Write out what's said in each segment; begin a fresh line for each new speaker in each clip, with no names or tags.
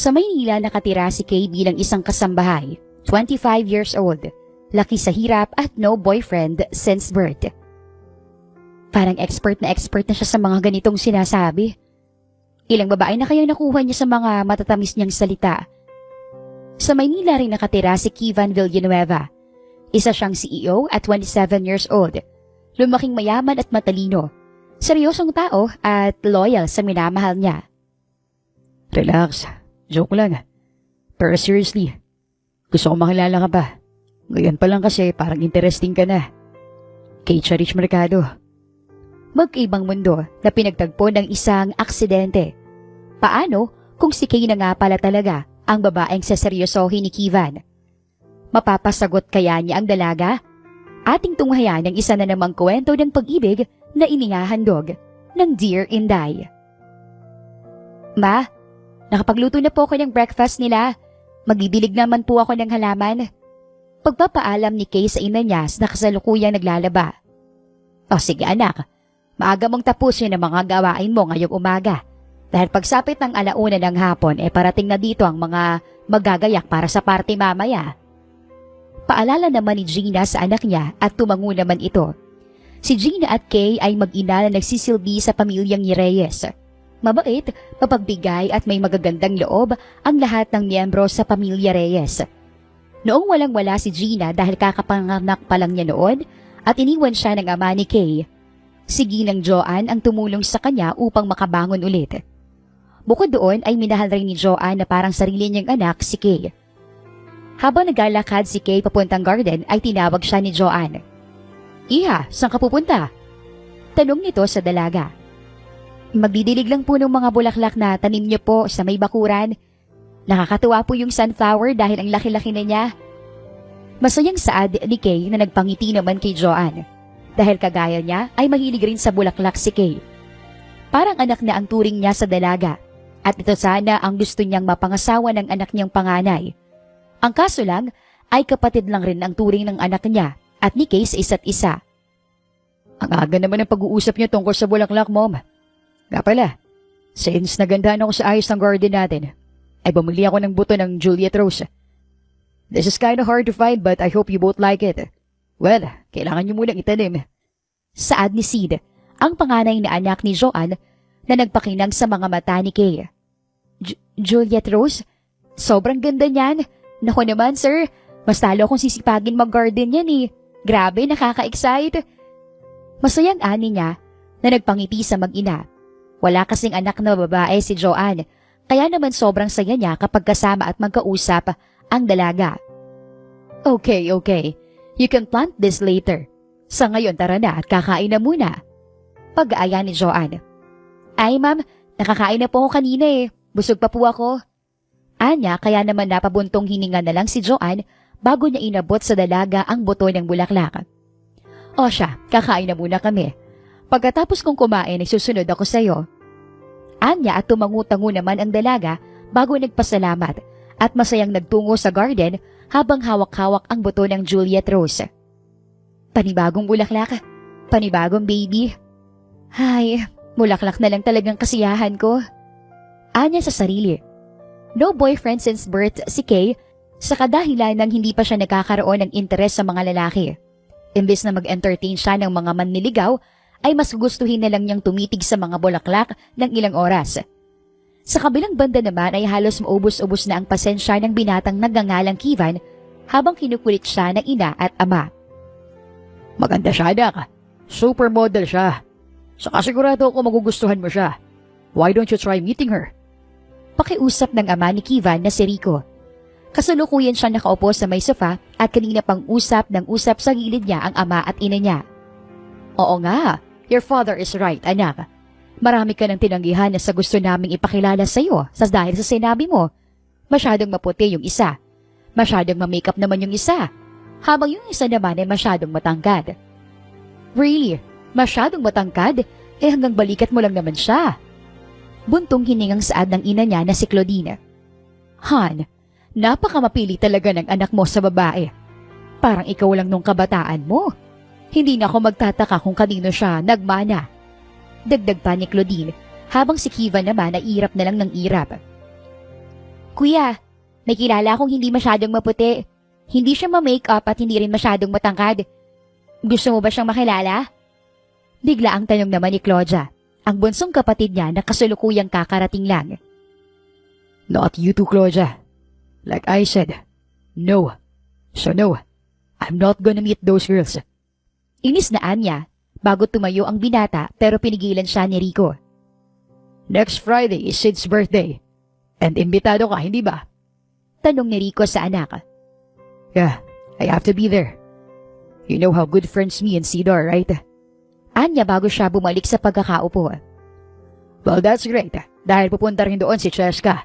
Sa Maynila nakatira si Kay bilang isang kasambahay, 25 years old, laki sa hirap at no boyfriend since birth. Parang expert na siya sa mga ganitong sinasabi. Ilang babae na kayang nakuha niya sa mga matatamis niyang salita. Sa Maynila rin nakatira si Kivan Villanueva. Isa siyang CEO at 27 years old. Lumaking mayaman at matalino. Seryosong tao at loyal sa minamahal niya.
Relax. Joke lang. Pero seriously, gusto ko makilala ka ba? Ngayon pa lang kasi parang interesting ka na. Kay Charich Mercado.
Mag-ibang mundo na pinagtagpo ng isang aksidente. Paano kung si Kay na nga pala talaga ang babaeng seseryosohin ni Kivan? Mapapasagot kaya niya ang dalaga? Ating tunghayan ng isa na namang kwento ng pag-ibig na inihahandog ng Dear Inday. Ma, nakapagluto na po ako ng breakfast nila. Magdidilig naman po ako ng halaman. Pagpapaalam ni Kay sa ina niya na kasalukuyang naglalaba. O sige anak, maaga mong tapusin ang mga gawain mo ngayong umaga. Dahil pagsapit ng alauna ng hapon parating na dito ang mga magagayak para sa party mamaya. Paalala naman ni Gina sa anak niya at tumango naman ito. Si Gina at Kay ay mag-ina na nagsisilbi sa pamilyang ni Reyes. Mabait, mapagbigay at may magagandang loob ang lahat ng miyembro sa pamilya Reyes. Noong walang-wala si Gina dahil kakapanganak pa lang niya noon at iniwan siya ng ama ni Kay, si Ginang Joanne ang tumulong sa kanya upang makabangon ulit. Bukod doon ay minahal rin ni Joanne na parang sarili niyang anak si Kay. Habang naglalakad si Kay papuntang garden ay tinawag siya ni Joanne. Iha, saan ka pupunta? Tanong nito sa dalaga. Magdidilig lang po ng mga bulaklak na tanim niyo po sa may bakuran. Nakakatuwa po yung sunflower dahil ang laki-laki na niya. Masayang saad ni Kay na nagpangiti naman kay Joanne. Dahil kagaya niya ay mahilig rin sa bulaklak si Kay. Parang anak na ang turing niya sa dalaga. At ito sana ang gusto niyang mapangasawa ng anak niyang panganay. Ang kaso lang ay kapatid lang rin ang turing ng anak niya at ni Kay sa isa't isa.
Ang aga naman ang pag-uusap niyo tungkol sa bulaklak, Mom. Nga pala, since nagandaan ako sa ayos ng garden natin, ay bumili ako ng buto ng Juliet Rose. This is kinda hard to find but I hope you both like it. Well, kailangan niyo munang itanim.
Saad ni Sid, ang panganay na anak ni Joanne na nagpakinang sa mga mata ni Kay. Juliet Rose? Sobrang ganda niyan. Naku naman sir, mas talo akong sisipagin mag-garden yan eh. Grabe, nakaka-excite. Masayang ani niya na nagpangiti sa mag-ina. Wala kasing anak na babae si Joanne, kaya naman sobrang saya niya kapag kasama at magkausap ang dalaga. Okay. You can plant this later. Sa ngayon tara na at kakain na muna. Pag-aaya ni Joanne. Ay ma'am, nakakain na po ako kanina eh. Busog pa po ako. Anya kaya naman napabuntong hininga na lang si Joanne bago niya inabot sa dalaga ang buto ng bulaklak. O siya, kakain na muna kami. Pagkatapos kong kumain ay susunod ako sa iyo. Anya at tumangu-tango naman ang dalaga bago nagpasalamat at masayang nagtungo sa garden habang hawak-hawak ang buto ng Juliet Rose. Panibagong bulaklak, panibagong baby. Hay, bulaklak na lang talagang kasiyahan ko. Anya sa sarili. No boyfriend since birth si Kay sa kadahilan ng hindi pa siya nagkakaroon ng interes sa mga lalaki. Imbes na mag-entertain siya ng mga manliligaw, ay mas gustuhin na lang niyang tumitig sa mga bulaklak ng ilang oras. Sa kabilang banda naman ay halos maubos-ubos na ang pasensya ng binatang nagngangalang Kivan habang kinukulit siya ng ina at ama.
Maganda siya anak. Supermodel siya. Saka sigurado ako magugustuhan mo siya. Why don't you try meeting her?
Pakiusap ng ama ni Kivan na si Rico. Kasalukuyan siya nakaupo sa may sofa at kanina pang usap sa gilid niya ang ama at ina niya. Oo nga, your father is right, anak. Marami ka ng tinanggihan na sa gusto naming ipakilala sa iyo dahil sa sinabi mo. Masyadong maputi yung isa. Masyadong ma-makeup naman yung isa. Habang yung isa naman ay masyadong matangkad. Really? Masyadong matangkad? Hanggang balikat mo lang naman siya. Buntong hiningang saad ng ina niya na si Claudine. Han, napakamapili talaga ng anak mo sa babae. Parang ikaw lang nung kabataan mo. Hindi na ako magtataka kung kanino siya nagmana. Dagdag pa ni Claudine habang si Kiva naman ay irap na lang ng irap. Kuya, may kilala akong hindi masyadong maputi. Hindi siya ma-makeup at hindi rin masyadong matangkad. Gusto mo ba siyang makilala? Bigla ang tanong naman ni Claudia, ang bunsong kapatid niya na kasulukuyang kakarating lang.
Not you too, Claudia. Like I said, no. So no, I'm not gonna meet those girls.
Inis na Anya bago tumayo ang binata pero pinigilan siya ni Rico.
Next Friday is Sid's birthday. And imbitado ka, hindi ba?
Tanong ni Rico sa anak.
Yeah, I have to be there. You know how good friends me and Sid are, right?
Anya bago siya bumalik sa pagkakaupo.
Well, that's great. Dahil pupunta rin doon si Cheska.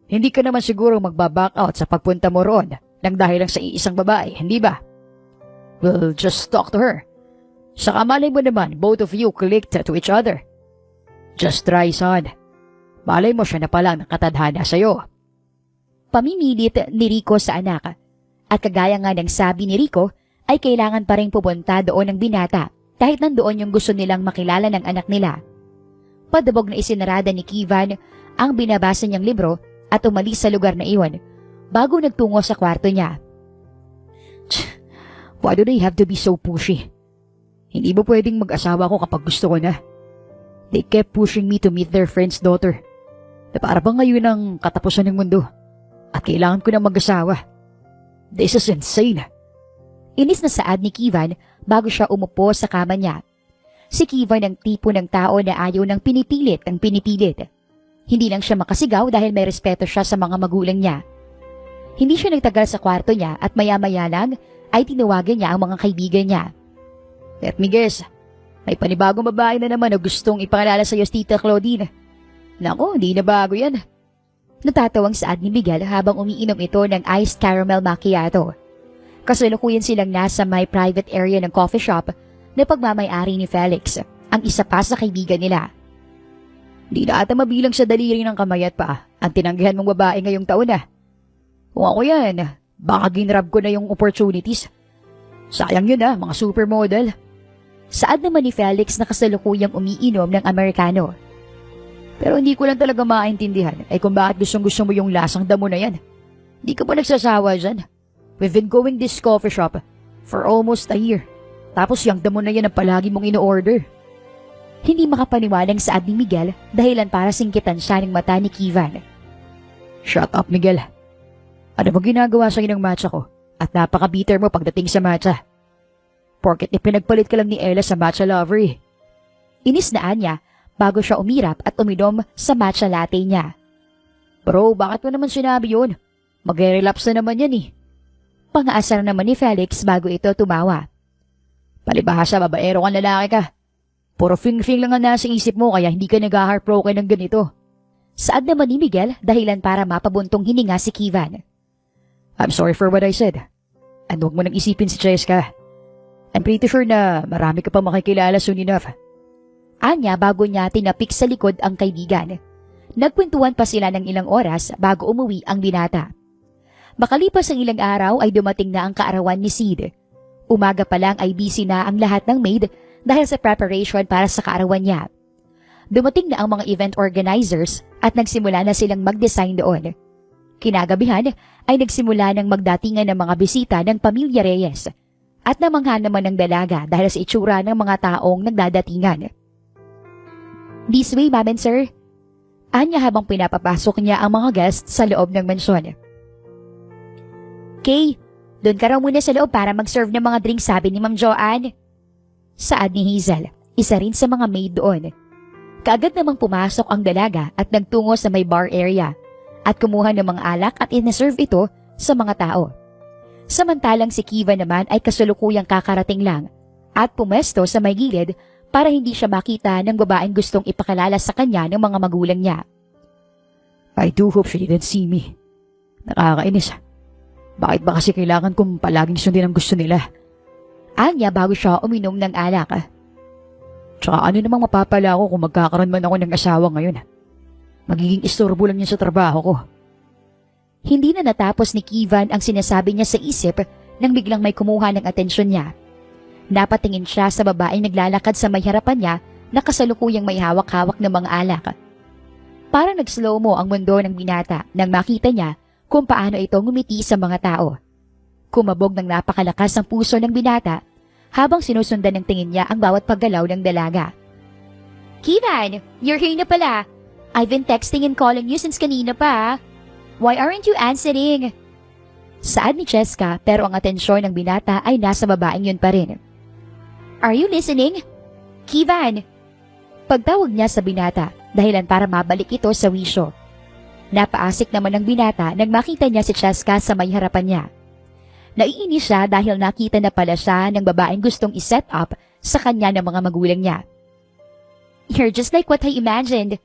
Hindi ka naman siguro magbaback out sa pagpunta mo roon nang dahil lang sa iisang babae, hindi ba? We'll just talk to her. Saka malay mo naman, both of you clicked to each other. Just try, son. Malay mo siya na pala nakatadhana sa'yo.
Pamimilit ni Rico sa anak. At kagaya nga ng sabi ni Rico, ay kailangan pa rin pupunta doon ng binata kahit nandoon yung gusto nilang makilala ng anak nila. Padabog na isinarada ni Kivan ang binabasa niyang libro at umalis sa lugar na iyon bago nagtungo sa kwarto niya.
Why do they have to be so pushy? Hindi ba pwedeng mag-asawa ko kapag gusto ko na? They kept pushing me to meet their friend's daughter. Na para bang ngayon ang katapusan ng mundo at kailangan ko na mag-asawa. This is insane.
Inis na saad ni Kivan bago siya umupo sa kama niya. Si Kivan ang tipo ng tao na ayaw ng pinipilit ang pinipilit. Hindi lang siya makasigaw dahil may respeto siya sa mga magulang niya. Hindi siya nagtagal sa kwarto niya at maya-maya lang ay tinawagan niya ang mga kaibigan niya.
Let me guess, may panibagong babae na naman na gustong ipakilala sa iyo, Tita Claudine. Naku, hindi na bago yan.
Natatawang saad ni Miguel habang umiinom ito ng iced caramel macchiato. Kasalukuyan silang nasa may private area ng coffee shop na pagmamay-ari ni Felix, ang isa pa sa kaibigan nila.
Di na ata mabilang sa daliri ng kamay at paa ang tinanggihan mong babae ngayong taon na. Kung ako yan, baka ginrab ko na yung opportunities. Sayang yun mga supermodel.
Saad naman ni Felix na kasalukuyang umiinom ng Americano.
Pero hindi ko lang talaga maintindihan ay kung bakit gustong-gusto mo yung lasang damo na yan. Hindi ka pa nagsasawa dyan. We've been going this coffee shop for almost a year. Tapos yung damo na yan ang palagi mong ino-order.
Hindi makapaniwalang saad ni Miguel dahilan para singkitan siya ng mata ni Kivan.
Shut up, Miguel. Ano mo ginagawa sa'yo ng matcha ko? At napaka-bitter mo pagdating sa matcha. Porket ipinagpalit ka lang ni Ella sa matcha lover eh.
Inis na Anya bago siya umirap at uminom sa matcha latte niya.
Bro, bakit mo naman sinabi yun? Mag-relapse na naman yan eh.
Pangaasar naman ni Felix bago ito tumawa.
Palibhasa, babaero kang lalaki ka. Puro fing-fing lang ang nasa isip mo kaya hindi ka nag-heartbroken ng ganito.
Saad naman ni Miguel dahilan para mapabuntong hininga si Kivan.
I'm sorry for what I said. And huwag mo nang isipin si Cheska. I'm pretty sure na marami ka pa makikilala soon enough.
Anya bago niya tinapik sa likod ang kaibigan. Nagkwentuhan pa sila ng ilang oras bago umuwi ang binata. Makalipas ang ilang araw ay dumating na ang kaarawan ni Sid. Umaga pa lang ay busy na ang lahat ng maid dahil sa preparation para sa kaarawan niya. Dumating na ang mga event organizers at nagsimula na silang mag-design doon. Kinagabihan ay nagsimula ng magdatingan ng mga bisita ng pamilya Reyes at namangha naman ng dalaga dahil sa itsura ng mga taong nagdadatingan. This way, ma'am and sir. Anya habang pinapapasok niya ang mga guests sa loob ng mansyon. Kay, doon ka raw muna sa loob para mag-serve ng mga drinks, sabi ni Ma'am Joanne. Saad ni Hazel, isa rin sa mga maid doon. Kaagad namang pumasok ang dalaga at nagtungo sa may bar area at kumuha ng mga alak at inaserve ito sa mga tao. Samantalang si Kiva naman ay kasalukuyang kakarating lang at pumesto sa may gilid para hindi siya makita ng babaeng gustong ipakilala sa kanya ng mga magulang niya.
I do hope she didn't see me. Nakakainis. Bakit ba kasi kailangan kong palaging sundin ang gusto nila?
Anya bago siya uminom ng alak.
Tsaka ano namang mapapala ko kung magkakaroon man ako ng asawa ngayon? Magiging istorbo lang niya sa trabaho ko.
Hindi na natapos ni Kivan ang sinasabi niya sa isip nang biglang may kumuha ng atensyon niya. Napatingin siya sa babaeng naglalakad sa may harapan niya na kasalukuyang may hawak-hawak ng mga alak. Parang nag-slow mo ang mundo ng binata nang makita niya kung paano ito ngumiti sa mga tao. Kumabog ng napakalakas ang puso ng binata habang sinusundan ng tingin niya ang bawat paggalaw ng dalaga. Kivan, you're here na pala. I've been texting and calling you since kanina pa. Why aren't you answering? Saad ni Cheska pero ang atensyon ng binata ay nasa babaeng yun pa rin. Are you listening? Kivan! Pagtawag niya sa binata dahilan para mabalik ito sa wisyo. Napaasik naman ng binata nang makita niya si Cheska sa may harapan niya. Naiinis siya dahil nakita na pala siya ng babaeng gustong iset up sa kanya ng mga magulang niya. You're just like what I imagined.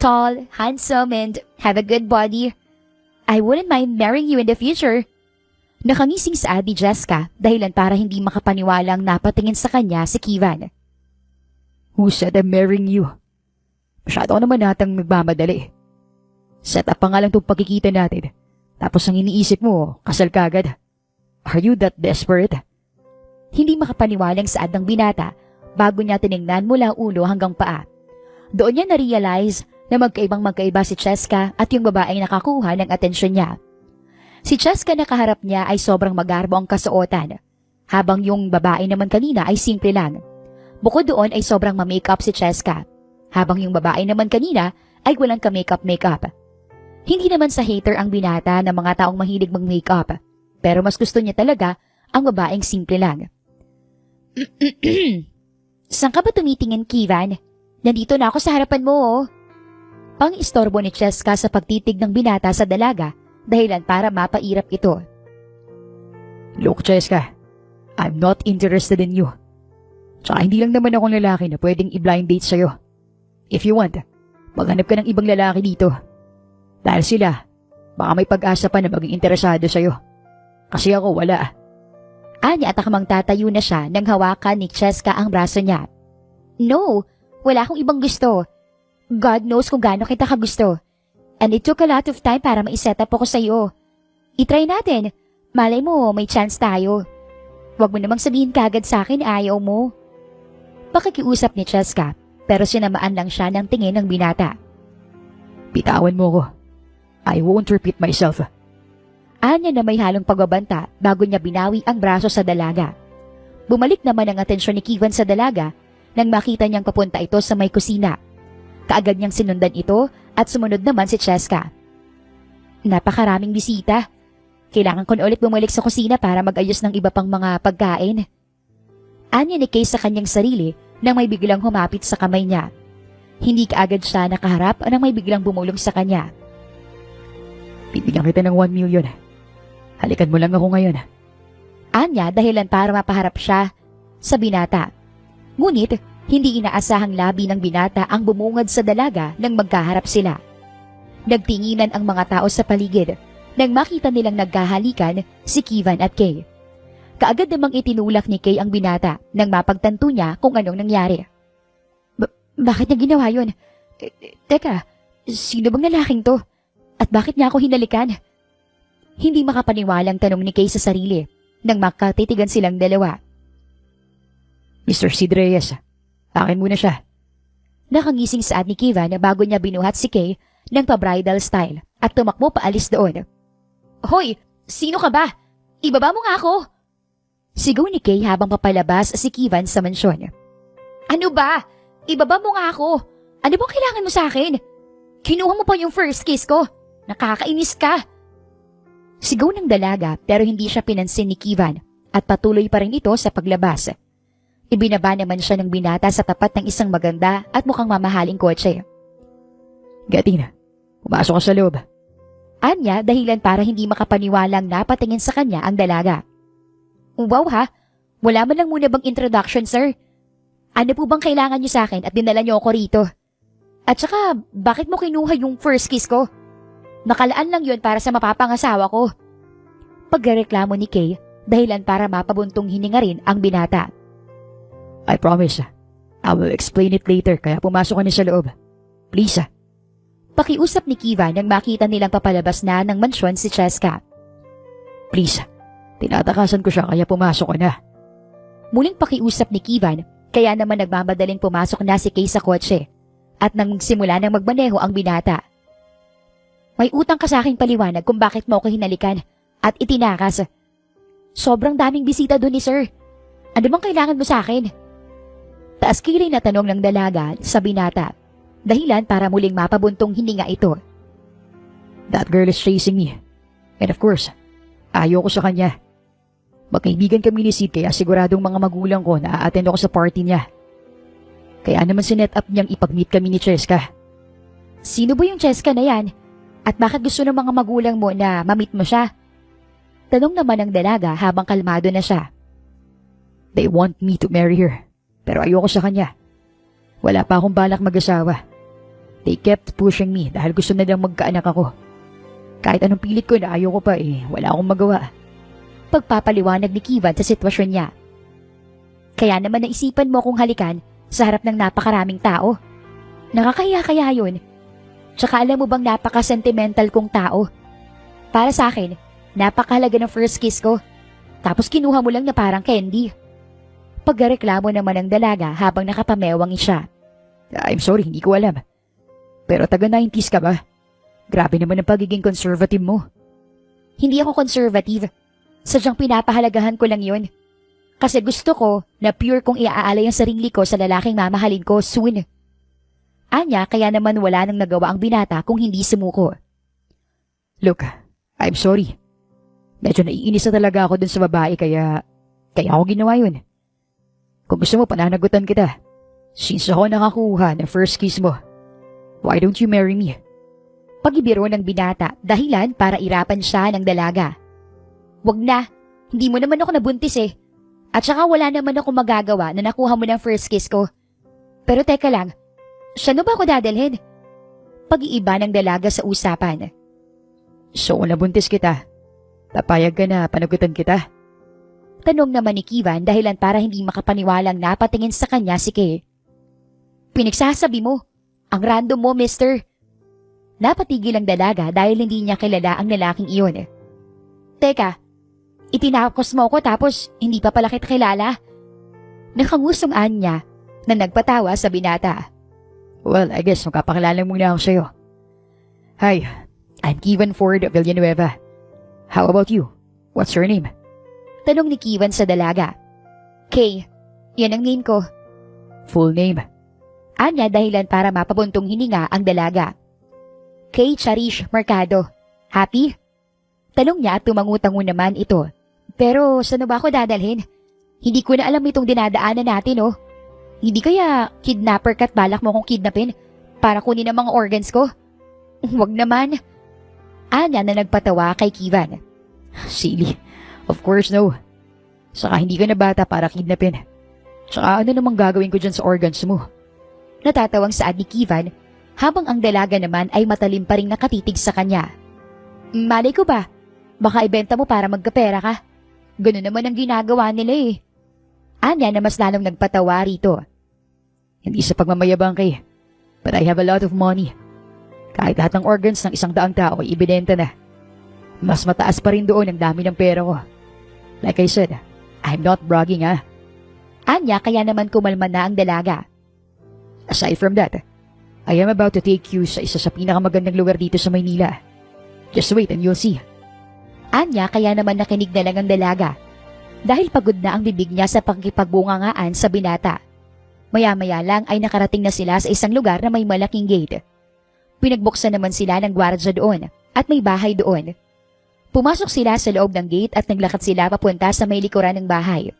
Tall, handsome, and have a good body. I wouldn't mind marrying you in the future. Nakangising sa ni Cheska dahilan para hindi makapaniwalang napatingin sa kanya si Kivan.
Who said I'm marrying you? Masyado ka naman natang nagmamadali. Set up pa nga lang itong pagkikita natin. Tapos ang iniisip mo, kasal ka agad. Are you that desperate?
Hindi makapaniwalang saad ng binata bago niya tiningnan mula ulo hanggang paa. Doon niya na-realize na magkaibang-magkaiba si Cheska at yung babaeng nakakuha ng atensyon niya. Si Cheska na kaharap niya ay sobrang magarbo ang kasuotan, habang yung babae naman kanina ay simple lang. Bukod doon ay sobrang ma-makeup si Cheska, habang yung babae naman kanina ay walang ka-makeup. Hindi naman sa hater ang binata ng mga taong mahilig mag-makeup, pero mas gusto niya talaga ang babaeng simple lang. Saan ka ba tumitingin, Kivan? Nandito na ako sa harapan mo, oh. Pang-istorbo ni Cheska sa pagtitig ng binata sa dalaga dahilan para mapairap ito.
Look, Cheska, I'm not interested in you. Tsaka hindi lang naman akong lalaki na pwedeng i-blind date sa'yo. If you want, maghanap ka ng ibang lalaki dito. Dahil sila, baka may pag-asa pa na maging interesado sa'yo. Kasi ako wala.
Anya at akamang tatayo na siya nang hawakan ni Cheska ang braso niya. No, wala akong ibang gusto. God knows kung gaano kita kagusto. And it took a lot of time para ma-set up ako sa'yo. I-try natin. Malay mo, may chance tayo. Huwag mo namang sabihin kagad sa akin ayaw mo. Pakikiusap ni Cheska, pero sinamaan lang siya ng tingin ng binata.
Bitawan mo ko. I won't repeat myself.
Anya na may halong pagbabanta bago niya binawi ang braso sa dalaga. Bumalik naman ang atensyon ni Kivan sa dalaga nang makita niyang papunta ito sa may kusina. Kaagad niyang sinundan ito at sumunod naman si Cheska. Napakaraming bisita. Kailangan ko na ulit bumalik sa kusina para mag-ayos ng iba pang mga pagkain. Anya ni Kay sa kanyang sarili nang may biglang humapit sa kamay niya. Hindi kaagad siya nakaharap nang may biglang bumulong sa kanya.
Bibigyan kita ng 1 million. Halikan mo lang ako ngayon.
Anya dahilan para mapaharap siya sa binata. Ngunit, hindi inaasahang labi ng binata ang bumungad sa dalaga nang magkaharap sila. Nagtinginan ang mga tao sa paligid nang makita nilang nagkahalikan si Kivan at Kay. Kaagad namang itinulak ni Kay ang binata nang mapagtanto niya kung anong nangyari. Bakit niya ginawa yun? Teka, sino bang lalaking to? At bakit niya ako hinalikan? Hindi makapaniwalang tanong ni Kay sa sarili nang makatitigan silang dalawa.
Mr. Sid Reyes, akin muna siya.
Nakangising saad ni Kivan na bago niya binuhat si Kay ng pa-bridal style at tumakbo paalis doon. Hoy! Sino ka ba? Ibaba mo nga ako! Sigaw ni Kay habang papalabas si Kivan sa mansyon. Ano ba? Ibaba mo nga ako! Ano bang kailangan mo sa akin? Kinuha mo pa yung first kiss ko! Nakakainis ka! Sigaw ng dalaga pero hindi siya pinansin ni Kivan at patuloy pa rin ito sa paglabas. Ibinaba naman siya ng binata sa tapat ng isang maganda at mukhang mamahaling kotse.
Gatina, pumasok ka sa loob.
Anya dahilan para hindi makapaniwalang napatingin sa kanya ang dalaga. Wow ha, wala man lang muna bang introduction sir? Ano po bang kailangan niyo sa akin at dinala niyo ako rito? At saka, bakit mo kinuha yung first kiss ko? Nakalaan lang yun para sa mapapangasawa ko. Pagreklamo ni Kay, dahilan para mapabuntong hininga rin ang binata.
I promise, I will explain it later kaya pumasok ka na sa loob. Please.
Pakiusap ni Kivan nang makita nilang papalabas na ng mansyon si Cheska.
Please, tinatakasan ko siya kaya pumasok ka na.
Muling pakiusap ni Kivan kaya naman nagmamadaling pumasok na si Kay sa kotse. at nang simula ng magmaneho ang binata. May utang ka sa aking paliwanag kung bakit mo ako hinalikan at itinakas. Sobrang daming bisita doon ni sir. Ano bang kailangan mo sa akin? Taas kilay na tanong ng dalaga sa binata, dahilan para muling mapabuntong hininga ito.
That girl is chasing me. And of course, ayaw ko sa kanya. Magkaibigan kami ni Sid kaya siguradong mga magulang ko na a-attend ako sa party niya. Kaya naman sinet up niyang ipag-meet kami ni Cheska.
Sino ba yung Cheska na yan? At bakit gusto ng mga magulang mo na ma-meet mo siya? Tanong naman ng dalaga habang kalmado na siya.
They want me to marry her. Pero ayoko sa kanya. Wala pa akong balak mag-asawa. They kept pushing me dahil gusto na lang magkaanak ako. Kahit anong pilit ko na ayoko pa wala akong magawa.
Pagpapaliwanag ni Kivan sa sitwasyon niya. Kaya naman naisipan mo kung halikan sa harap ng napakaraming tao. Nakakahiya kaya yun? Tsaka alam mo bang napaka-sentimental kong tao? Para sa akin, napakahalaga ng first kiss ko. Tapos kinuha mo lang na parang candy. Pagreklamo naman ng dalaga habang nakapamewang siya.
I'm sorry, hindi ko alam. Pero taga-90s ka ba? Grabe naman ang pagiging conservative mo.
Hindi ako conservative. Sadyang pinapahalagahan ko lang yun. Kasi gusto ko na pure kong iaalay ang sarili ko sa lalaking mamahalin ko soon. Anya, kaya naman wala nang nagawa ang binata kung hindi sumuko.
Look, I'm sorry. Medyo naiinis na talaga ako dun sa babae kaya ako ginawa yun. Kung gusto mo, pananagutan kita. Since ako nakakuha ng first kiss mo, why don't you marry me?
Pag-ibiro ng binata, dahilan para irapan siya ng dalaga. Wag na, hindi mo naman ako nabuntis At saka wala naman ako magagawa na nakuha mo ng first kiss ko. Pero teka lang, saan ba ako dadalhin? Pag-iiba ng dalaga sa usapan.
So, nabuntis kita. Papayag ka na panagutan kita?
Tanong naman ni Kivan dahilan para hindi makapaniwalang napatingin sa kanya si Kay. Pinagsasabi mo, ang random mo, mister. Napatigil ang dalaga dahil hindi niya kilala ang lalaking iyon. Teka, itinakos mo ko tapos hindi pa pala kita kilala? Nakangusong niya na nagpatawa sa binata.
Well, I guess magpapakilala muna ako sa'yo. Hi, I'm Kivan Ford Villanueva. How about you? What's your name?
Tanong ni Kivan sa dalaga. Kay, yan ang name ko.
Full name?
Anya dahilan para mapabuntong hininga ang dalaga. Kay Charish Mercado. Happy? Tanong niya at tumangutango naman ito. Pero saan ba ako dadalhin? Hindi ko na alam itong dinadaanan natin Hindi kaya kidnapper ka't balak mo kong kidnapin para kunin ang mga organs ko? Huwag naman. Anya na nagpatawa kay Kivan.
Silly. Of course no. Saka hindi ka na bata para kidnapin. Saka ano namang gagawin ko dyan sa organs mo?
Natatawang saad ni Kivan habang ang dalaga naman ay matalim pa rin nakatitig sa kanya. Malay ko ba? Baka ibenta mo para magkapera ka. Ganun naman ang ginagawa nila Anya na mas lalong nagpatawa rito.
Hindi sa pagmamayabang Kay. But I have a lot of money. Kahit lahat ng organs ng 100 tao ay ibinenta na. Mas mataas pa rin doon ang dami ng pera ko. Like I said, I'm not bragging
Anya kaya naman kumalma na ang dalaga.
Aside from that, I am about to take you sa isa sa pinakamagandang lugar dito sa Maynila. Just wait and you'll see.
Anya kaya naman nakinig na lang ang dalaga. Dahil pagod na ang bibig niya sa pagkipagbungangaan sa binata. Maya-maya lang ay nakarating na sila sa isang lugar na may malaking gate. Pinagbuksan naman sila ng gwardya doon at may bahay doon. Pumasok sila sa loob ng gate at naglakad sila papunta sa may likuran ng bahay.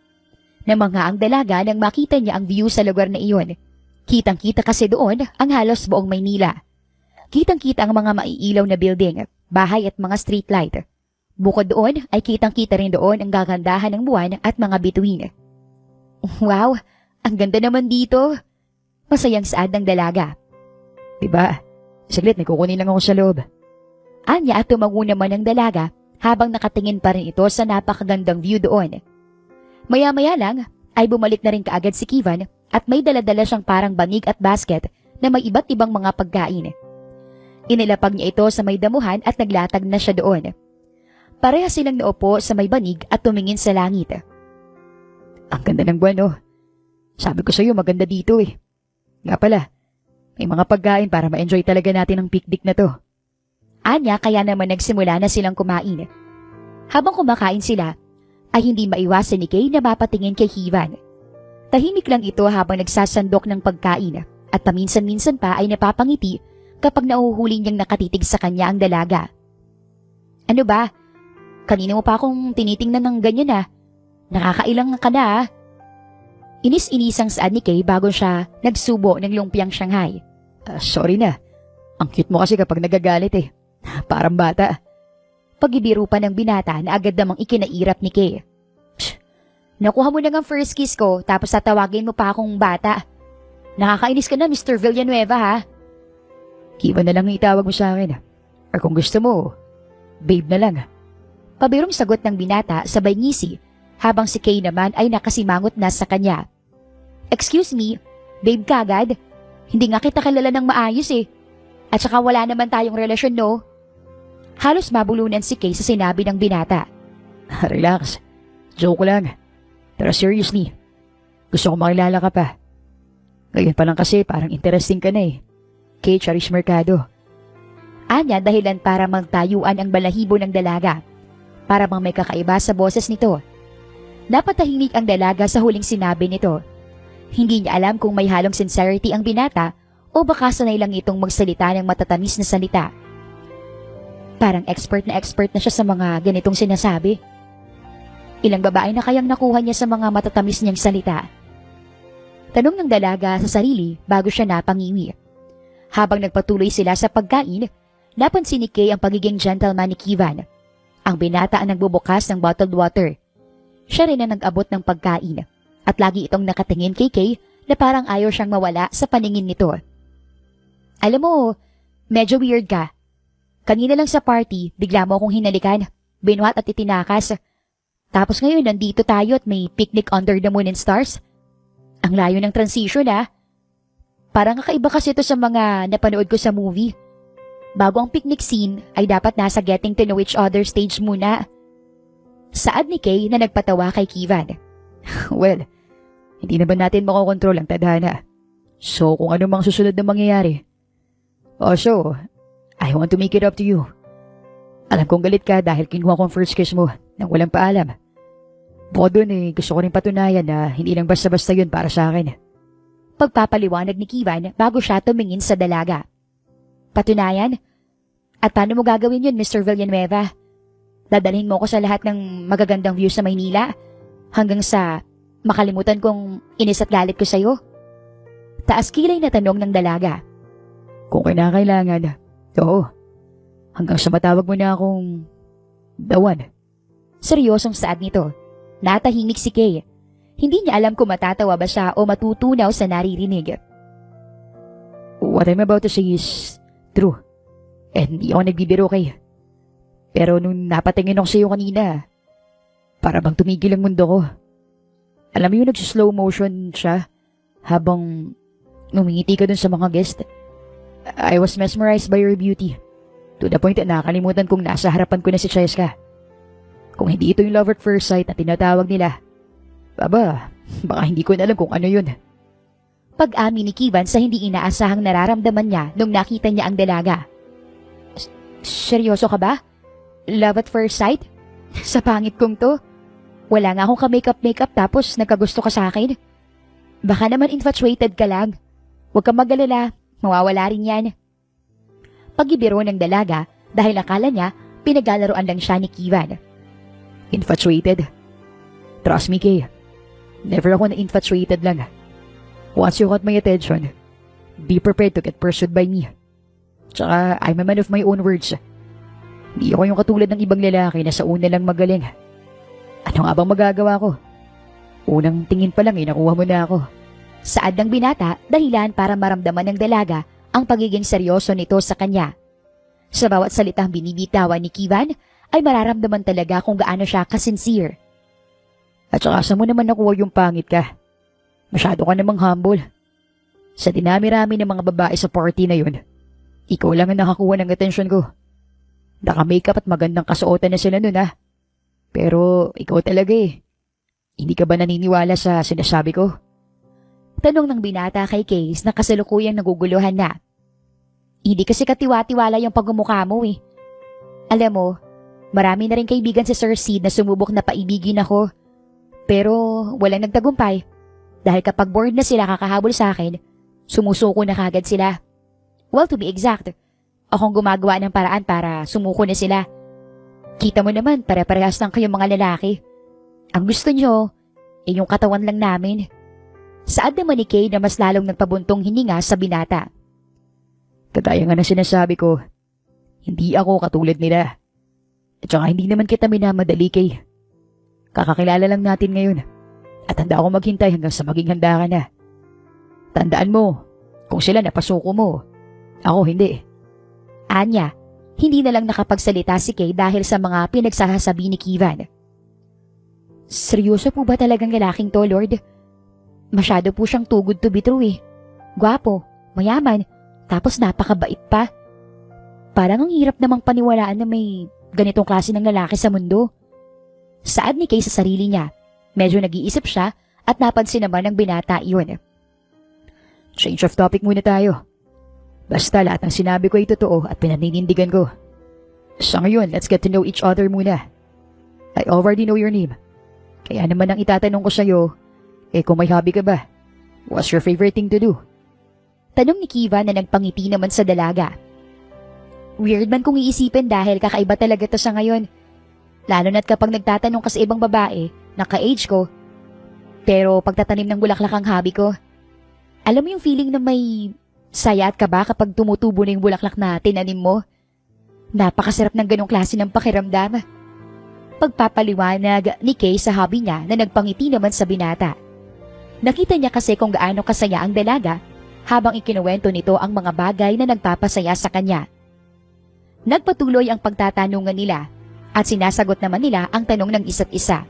Namangha ang dalaga nang makita niya ang view sa lugar na iyon. Kitang-kita kasi doon ang halos buong Maynila. Kitang-kita ang mga maiilaw na building, bahay at mga street light. Bukod doon ay kitang-kita rin doon ang gagandahan ng buwan at mga bituin. Wow, ang ganda naman dito. Masayang saad ng dalaga.
Diba? Saglit, may kukunin lang ako sa loob.
Anya at tumango naman ang dalaga habang nakatingin pa rin ito sa napakagandang view doon. Maya-maya lang ay bumalik na rin kaagad si Kivan at may daladala siyang parang banig at basket na may iba't ibang mga pagkain. Inilapag niya ito sa may damuhan at naglatag na siya doon. Pareha silang naupo sa may banig at tumingin sa langit.
Ang ganda ng buwan Sabi ko sa'yo maganda dito Nga pala, May mga pagkain para ma-enjoy talaga natin ang picnic na to.
Anya kaya naman nagsimula na silang kumain. Habang kumakain sila, ay hindi maiwasan ni Kay na mapatingin kay Hivan. Tahimik lang ito habang nagsasandok ng pagkain at paminsan-minsan pa ay napapangiti kapag nauhuli niyang nakatitig sa kanya ang dalaga. Ano ba? Kanina mo pa akong tinitingnan ng ganyan ah. Nakakailang ka na ah. Inis-inisang saad ni Kay bago siya nagsubo ng lumpiang Shanghai.
Sorry na. Ang cute mo kasi kapag nagagalit eh. Parang bata.
Pagibiro pa ng binata na agad namang ikinairap ni Kay. Nakuha mo na ng first kiss ko tapos tatawagin mo pa akong bata. Nakakainis ka na Mr. Villanueva ha.
Kiva na lang ang itawag mo sa akin. Or kung gusto mo, babe na lang.
Pabirong sagot ng binata sabay ngisi habang si Kay naman ay nakasimangot na sa kanya. Excuse me, babe ka agad? Hindi nga kita kilala ng maayos eh. At saka wala naman tayong relasyon no? Halos mabulunan si Kay sa sinabi ng binata.
Relax. Joke lang. Pero seriously, gusto ko makilala ka pa. Ngayon pa lang kasi parang interesting ka na eh. Kay Charis Mercado.
Anya dahilan para magtayuan ang balahibo ng dalaga. Para bang may kakaiba sa boses nito. Napatahimik ang dalaga sa huling sinabi nito. Hindi niya alam kung may halong sincerity ang binata o baka sanay lang itong magsalita ng matatamis na salita. Parang expert na siya sa mga ganitong sinasabi. Ilang babae na kayang nakuha niya sa mga matatamis niyang salita? Tanong ng dalaga sa sarili bago siya napangiwi. Habang nagpatuloy sila sa pagkain, napansin ni Kay ang pagiging gentleman ni Kivan. Ang binata ang nagbubukas ng bottled water. Siya rin ang nag-abot ng pagkain at lagi itong nakatingin kay Kay na parang ayaw siyang mawala sa paningin nito. Alam mo, medyo weird ka. Kanina lang sa party, bigla mo akong hinalikan, binwat at itinakas. Tapos ngayon nandito tayo at may picnic under the moon and stars. Ang layo ng transition ah. Parang kakaiba kasi ito sa mga napanood ko sa movie. Bago ang picnic scene ay dapat nasa getting to know each other stage muna. Saad ni Kay na nagpatawa kay Kivan.
Well, hindi na ba natin makokontrol ang tadhana? So kung ano mang susunod na mangyayari. Also, I want to make it up to you. Alam kong galit ka dahil kinuha kong first kiss mo nang walang paalam. Bukod dun gusto ko rin patunayan na hindi lang basta-basta yun para sa akin.
Pagpapaliwanag ni Kivan bago siya tumingin sa dalaga. Patunayan? At paano mo gagawin yun, Mr. Villanueva? Dadalhin mo ko sa lahat ng magagandang view sa Maynila hanggang sa makalimutan kong inis at galit ko sa'yo? Taas kilay na tanong ng dalaga.
Kung kinakailangan, oo. Hanggang sa matawag mo na akong the one.
Seryosong saad nito. Natahimik si Kay. Hindi niya alam kung matatawa ba siya o matutunaw sa naririnig.
What I'm about to say is true. And hindi ako nagbibiro kay. Pero nung napatingin ako sa iyo kanina, para bang tumigil ang mundo ko. Alam mo yung nag-slow motion siya habang numingiti ka dun sa mga guest. I was mesmerized by your beauty. To the point na nakalimutan kong nasa harapan ko na si Cheska. Kung hindi ito yung love at first sight na tinatawag nila, baka hindi ko na alam kung ano yun.
Pag-amin ni Kivan sa hindi inaasahang nararamdaman niya nung nakita niya ang dalaga. Seryoso ka ba? Love at first sight? Sa pangit kong to? Wala nga akong ka-makeup tapos nagkagusto ka sa akin? Baka naman infatuated ka lang. Huwag kang mag-alala, mawawala rin yan. Pag-ibiro ng dalaga dahil akala niya pinagalaroan lang siya ni Kivan.
Infatuated? Trust me, Kay. Never ako na-infatuated lang. Once you caught my attention, be prepared to get pursued by me. Tsaka, I'm a man of my own words. Hindi ako yung katulad ng ibang lalaki na sa una lang magaling. Ano nga bang magagawa ko? Unang tingin pa lang nakuha mo na ako.
Saad ng binata, dahilan para maramdaman ng dalaga ang pagiging seryoso nito sa kanya. Sa bawat salitang binibitawan ni Kivan, ay mararamdaman talaga kung gaano siya kasincere.
At saka sa mo naman nakuha yung pangit ka. Masyado ka namang humble. Sa dinami-rami ng mga babae sa party na yun, ikaw lang ang nakakuha ng atensyon ko. Naka-makeup at magandang kasuotan na sila nun Pero ikaw talaga Hindi ka ba naniniwala sa sinasabi ko?
Tanong ng binata kay Case na kasalukuyang naguguluhan na. Hindi kasi katiwa-tiwala yung pagmumukha mo eh. Alam mo, marami na rin kaibigan si Sir Sid na sumubok na paibigin ako. Pero walang nagtagumpay. Dahil kapag bored na sila kakahabol sa akin, sumusuko na kagad sila. Well, to be exact, akong gumagawa ng paraan para sumuko na sila. Kita mo naman, pare-parehas lang kayong mga lalaki. Ang gusto nyo, yung katawan lang namin. Saad naman ni Kay na mas lalong nagpabuntong hininga sa binata.
Kagaya nga na sinasabi ko, hindi ako katulad nila. At saka hindi naman kita minamadali, Kay. Kakakilala lang natin ngayon. At handa ako maghintay hanggang sa maging handa ka na. Tandaan mo, kung sila napasuko mo, ako hindi.
Anya, hindi na lang nakapagsalita si Kay dahil sa mga pinagsasabi ni Kivan. Seryoso po ba talagang lalaking to, Lord? Masyado po siyang too good to be true eh. Gwapo, mayaman, tapos napakabait pa. Parang ang hirap namang paniwalaan na may ganitong klase ng lalaki sa mundo. Saad ni Kay sa sarili niya, medyo nag-iisip siya at napansin naman ng binata iyon.
Change of topic muna tayo. Basta lahat ng sinabi ko ay totoo at pinaninindigan ko. Sa ngayon, let's get to know each other muna. I already know your name. Kaya naman ang itatanong ko sa'yo, kung may hobby ka ba, what's your favorite thing to do?
Tanong ni Kiva na nagpangiti naman sa dalaga. Weird man kung iisipin dahil kakaiba talaga to sa ngayon. Lalo na't kapag nagtatanong ka sa ibang babae na ka-age ko. Pero pagtatanim ng bulaklak ang hobby ko. Alam mo yung feeling na may saya at kaba kapag tumutubo na yung bulaklak na tinanim mo? Napakasarap ng ganong klase ng pakiramdam. Pagpapaliwanag ni Kay sa hobby niya na nagpangiti naman sa binata. Nakita niya kasi kung gaano kasaya ang dalaga habang ikinuwento nito ang mga bagay na nagpapasaya sa kanya. Nagpatuloy ang pagtatanungan nila at sinasagot naman nila ang tanong ng isa't isa.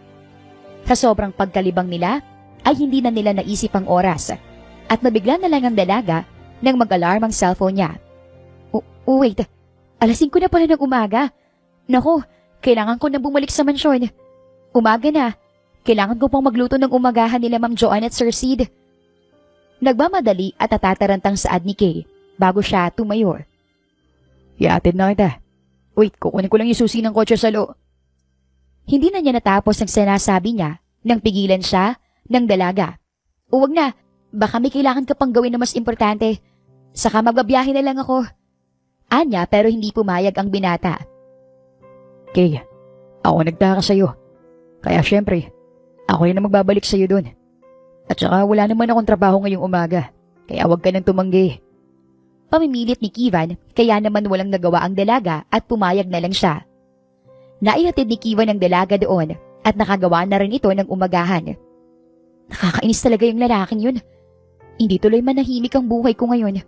Sa sobrang pagkalibang nila ay hindi na nila naisip ang oras at nabigla na lang ang dalaga nang mag-alarm ang cellphone niya. Wait, alas 5 na pala ng umaga. Naku, kailangan ko na bumalik sa mansyon. Umaga na. Kailangan ko pang magluto ng umagahan nila Ma'am Joanne at Sir Sid. Nagmamadali at natatarantang saad ni Kay bago siya tumayo.
Iatid na kita. Wait, kukunin ko lang yung susi ng kotse sa loob.
Hindi na niya natapos ang sinasabi niya nang pigilan siya ng dalaga. Huwag na, baka may kailangan ka pang gawin na mas importante. Saka magbabiyahe na lang ako. Anya pero hindi pumayag ang binata.
Kay, ako nagtaka sa'yo. Kaya syempre, ako rin na magbabalik sa'yo dun. At saka wala naman akong trabaho ngayong umaga. Kaya huwag ka nang tumanggi.
Pamimilit ni Kivan, kaya naman walang nagawa ang dalaga at pumayag na lang siya. Naihatid ni Kivan ang dalaga doon at nakagawa na rin ito ng umagahan. Nakakainis talaga yung lalaking yun. Hindi tuloy manahimik ang buhay ko ngayon.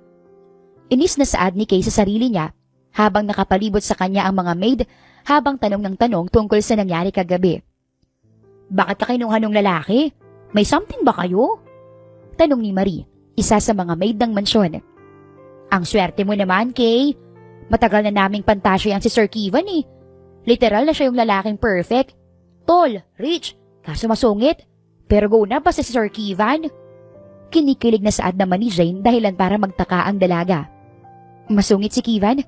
Inis na saad ni Kay sa sarili niya habang nakapalibot sa kanya ang mga maid habang tanong ng tanong tungkol sa nangyari kagabi. Bakit ka kinuha ng lalaki? May something ba kayo? Tanong ni Marie, isa sa mga maid ng mansyon. Ang swerte mo naman, Kay. Matagal na naming pantasyo yan si Sir Kivan eh. Literal na siya yung lalaking perfect. Tall, rich, kaso masungit. Pero go na ba si Sir Kivan? Kinikilig na saad naman ni Jane dahilan para magtaka ang dalaga. Masungit si Kivan?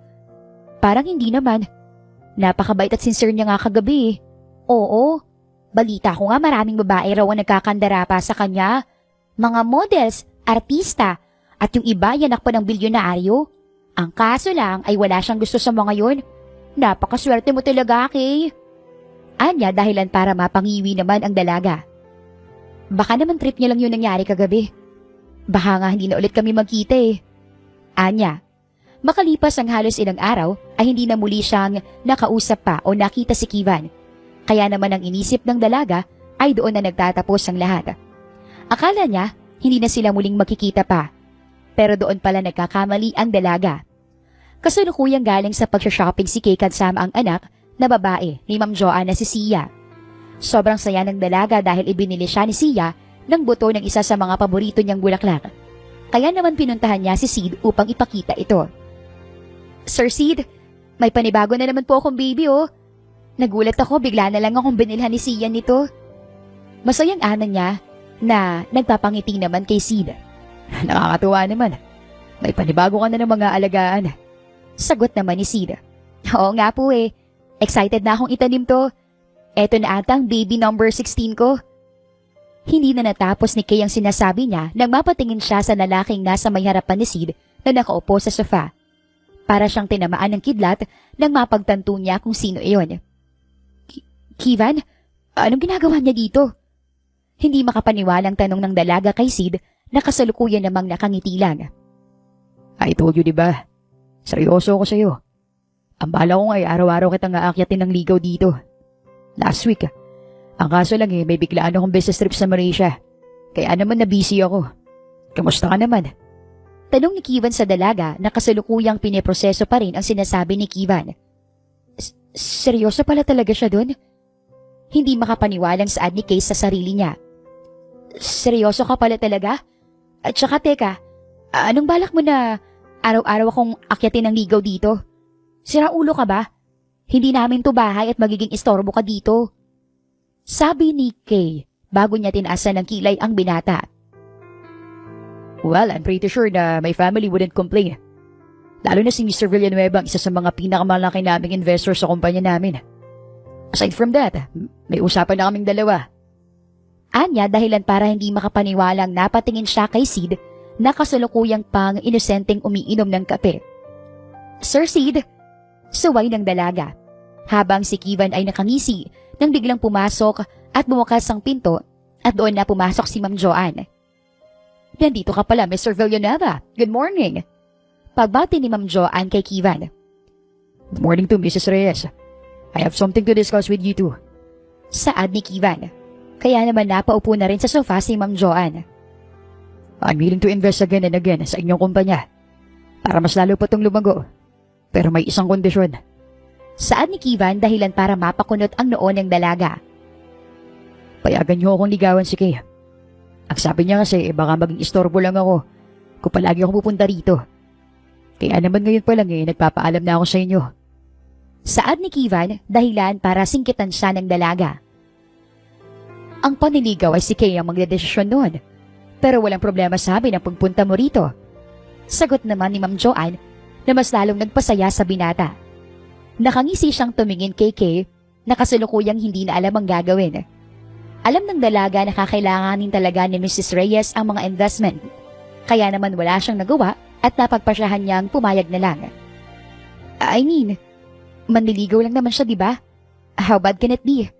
Parang hindi naman. Napakabait at sincere niya nga kagabi eh. Oo. Balita ko nga maraming babae raw ang nagkakandara pa sa kanya. Mga models, artista, at yung iba yanak pa ng bilyonaryo. Ang kaso lang ay wala siyang gusto sa mga yun. Napakaswerte mo talaga, Kay. Anya dahilan para mapangiwi naman ang dalaga. Baka naman trip niya lang yun nangyari kagabi. Baka nga hindi na ulit kami magkita eh. Anya, makalipas ang halos ilang araw ay hindi na muli siyang nakausap pa o nakita si Kivan. Kaya naman ang inisip ng dalaga ay doon na nagtatapos ang lahat. Akala niya hindi na sila muling magkikita pa. Pero doon pala nagkakamali ang dalaga. Kasalukuyang galing sa pagsha-shopping si Kay kasama ang anak na babae ni Ma'am Joanne na si Sia. Sobrang saya ng dalaga dahil ibinili siya ni Sia ng buto ng isa sa mga paborito niyang bulaklak. Kaya naman pinuntahan niya si Sid upang ipakita ito. Sir Sid, may panibago na naman po akong baby oh. Nagulat ako bigla na lang akong binilhan ni Sia nito. Masayang ana niya na nagpapangiti naman kay Sid.
Nakakatuwa naman. May panibago ka na ng mga alagaan.
Sagot naman ni Sid. Oo nga po eh. Excited na akong itanim to. Eto na ata ang baby number 16 ko. Hindi na natapos ni Kay ang sinasabi niya nang mapatingin siya sa lalaking nasa may harapan ni Sid na nakaupo sa sofa. Para siyang tinamaan ng kidlat nang mapagtanto niya kung sino iyon. Kevin, anong ginagawa niya dito? Hindi makapaniwalang tanong ng dalaga kay Sid na kasalukuyan namang nakangiti lang.
I told you, diba? Seryoso ako sa'yo. Ang bala ko ay araw-araw kitang aakyatin ng ligaw dito. Last week, ang kaso lang may biglaan akong business trip sa Malaysia. Kaya naman na busy ako. Kamusta ka naman?
Tanong ni Kevin sa dalaga na kasalukuyang piniproseso pa rin ang sinasabi ni Kevin. Seryoso pala talaga siya dun? Hindi makapaniwalang saad ni Kay sa sarili niya. Seryoso ka pala talaga? At saka teka, anong balak mo na araw-araw akong akyatin ng ligaw dito? Sira ulo ka ba? Hindi namin to bahay at magiging istorbo ka dito. Sabi ni Kay bago niya tinaasan ng kilay ang binata.
Well, I'm pretty sure na my family wouldn't complain. Lalo na si Mr. Villanueva ang isa sa mga pinakamalaki naming investor sa kumpanya namin. Aside from that, may usapan na kaming dalawa.
Anya dahilan para hindi makapaniwalang napatingin siya kay Sid na kasalukuyang pang inosenteng umiinom ng kape. Sir Sid, suway ng dalaga. Habang si Kevin ay nakangisi nang biglang pumasok at bumukas ang pinto at doon na pumasok si Ma'am Joanne. Nandito ka pala, Mr. Villanueva. Good morning. Pagbati ni Ma'am Joanne kay Kevin.
Good morning to Mrs. Reyes. I have something to discuss with you too.
Saad ni Kevin. Kaya naman napaupo na rin sa sofa si Ma'am Joanne.
I'm willing to invest again and again sa inyong kumpanya para mas lalo pa itong lumago. Pero may isang kondisyon.
Saad ni Kevin dahilan para mapakunot ang noo ng dalaga.
Payagan niyo akong ligawan si Kay. Ang sabi niya kasi baka maging istorbo lang ako kung palagi ako pupunta rito. Kaya naman ngayon pa lang nagpapaalam na ako sa inyo.
Saad ni Kevin dahilan para singkitan siya ng dalaga. Ang paniligaw ay si Kay ang magdedesisyon noon. Pero walang problema sabi ng pagpunta mo rito. Sagot naman ni Ma'am Joanne na mas lalong nagpasaya sa binata. Nakangisi siyang tumingin kay Kay na kasalukuyang hindi na alam ang gagawin. Alam ng dalaga na kakailanganin talaga ni Mrs. Reyes ang mga investment. Kaya naman wala siyang nagawa at napagpasyahan niyang pumayag na lang. I mean, manliligaw lang naman siya, di ba? How bad can it be?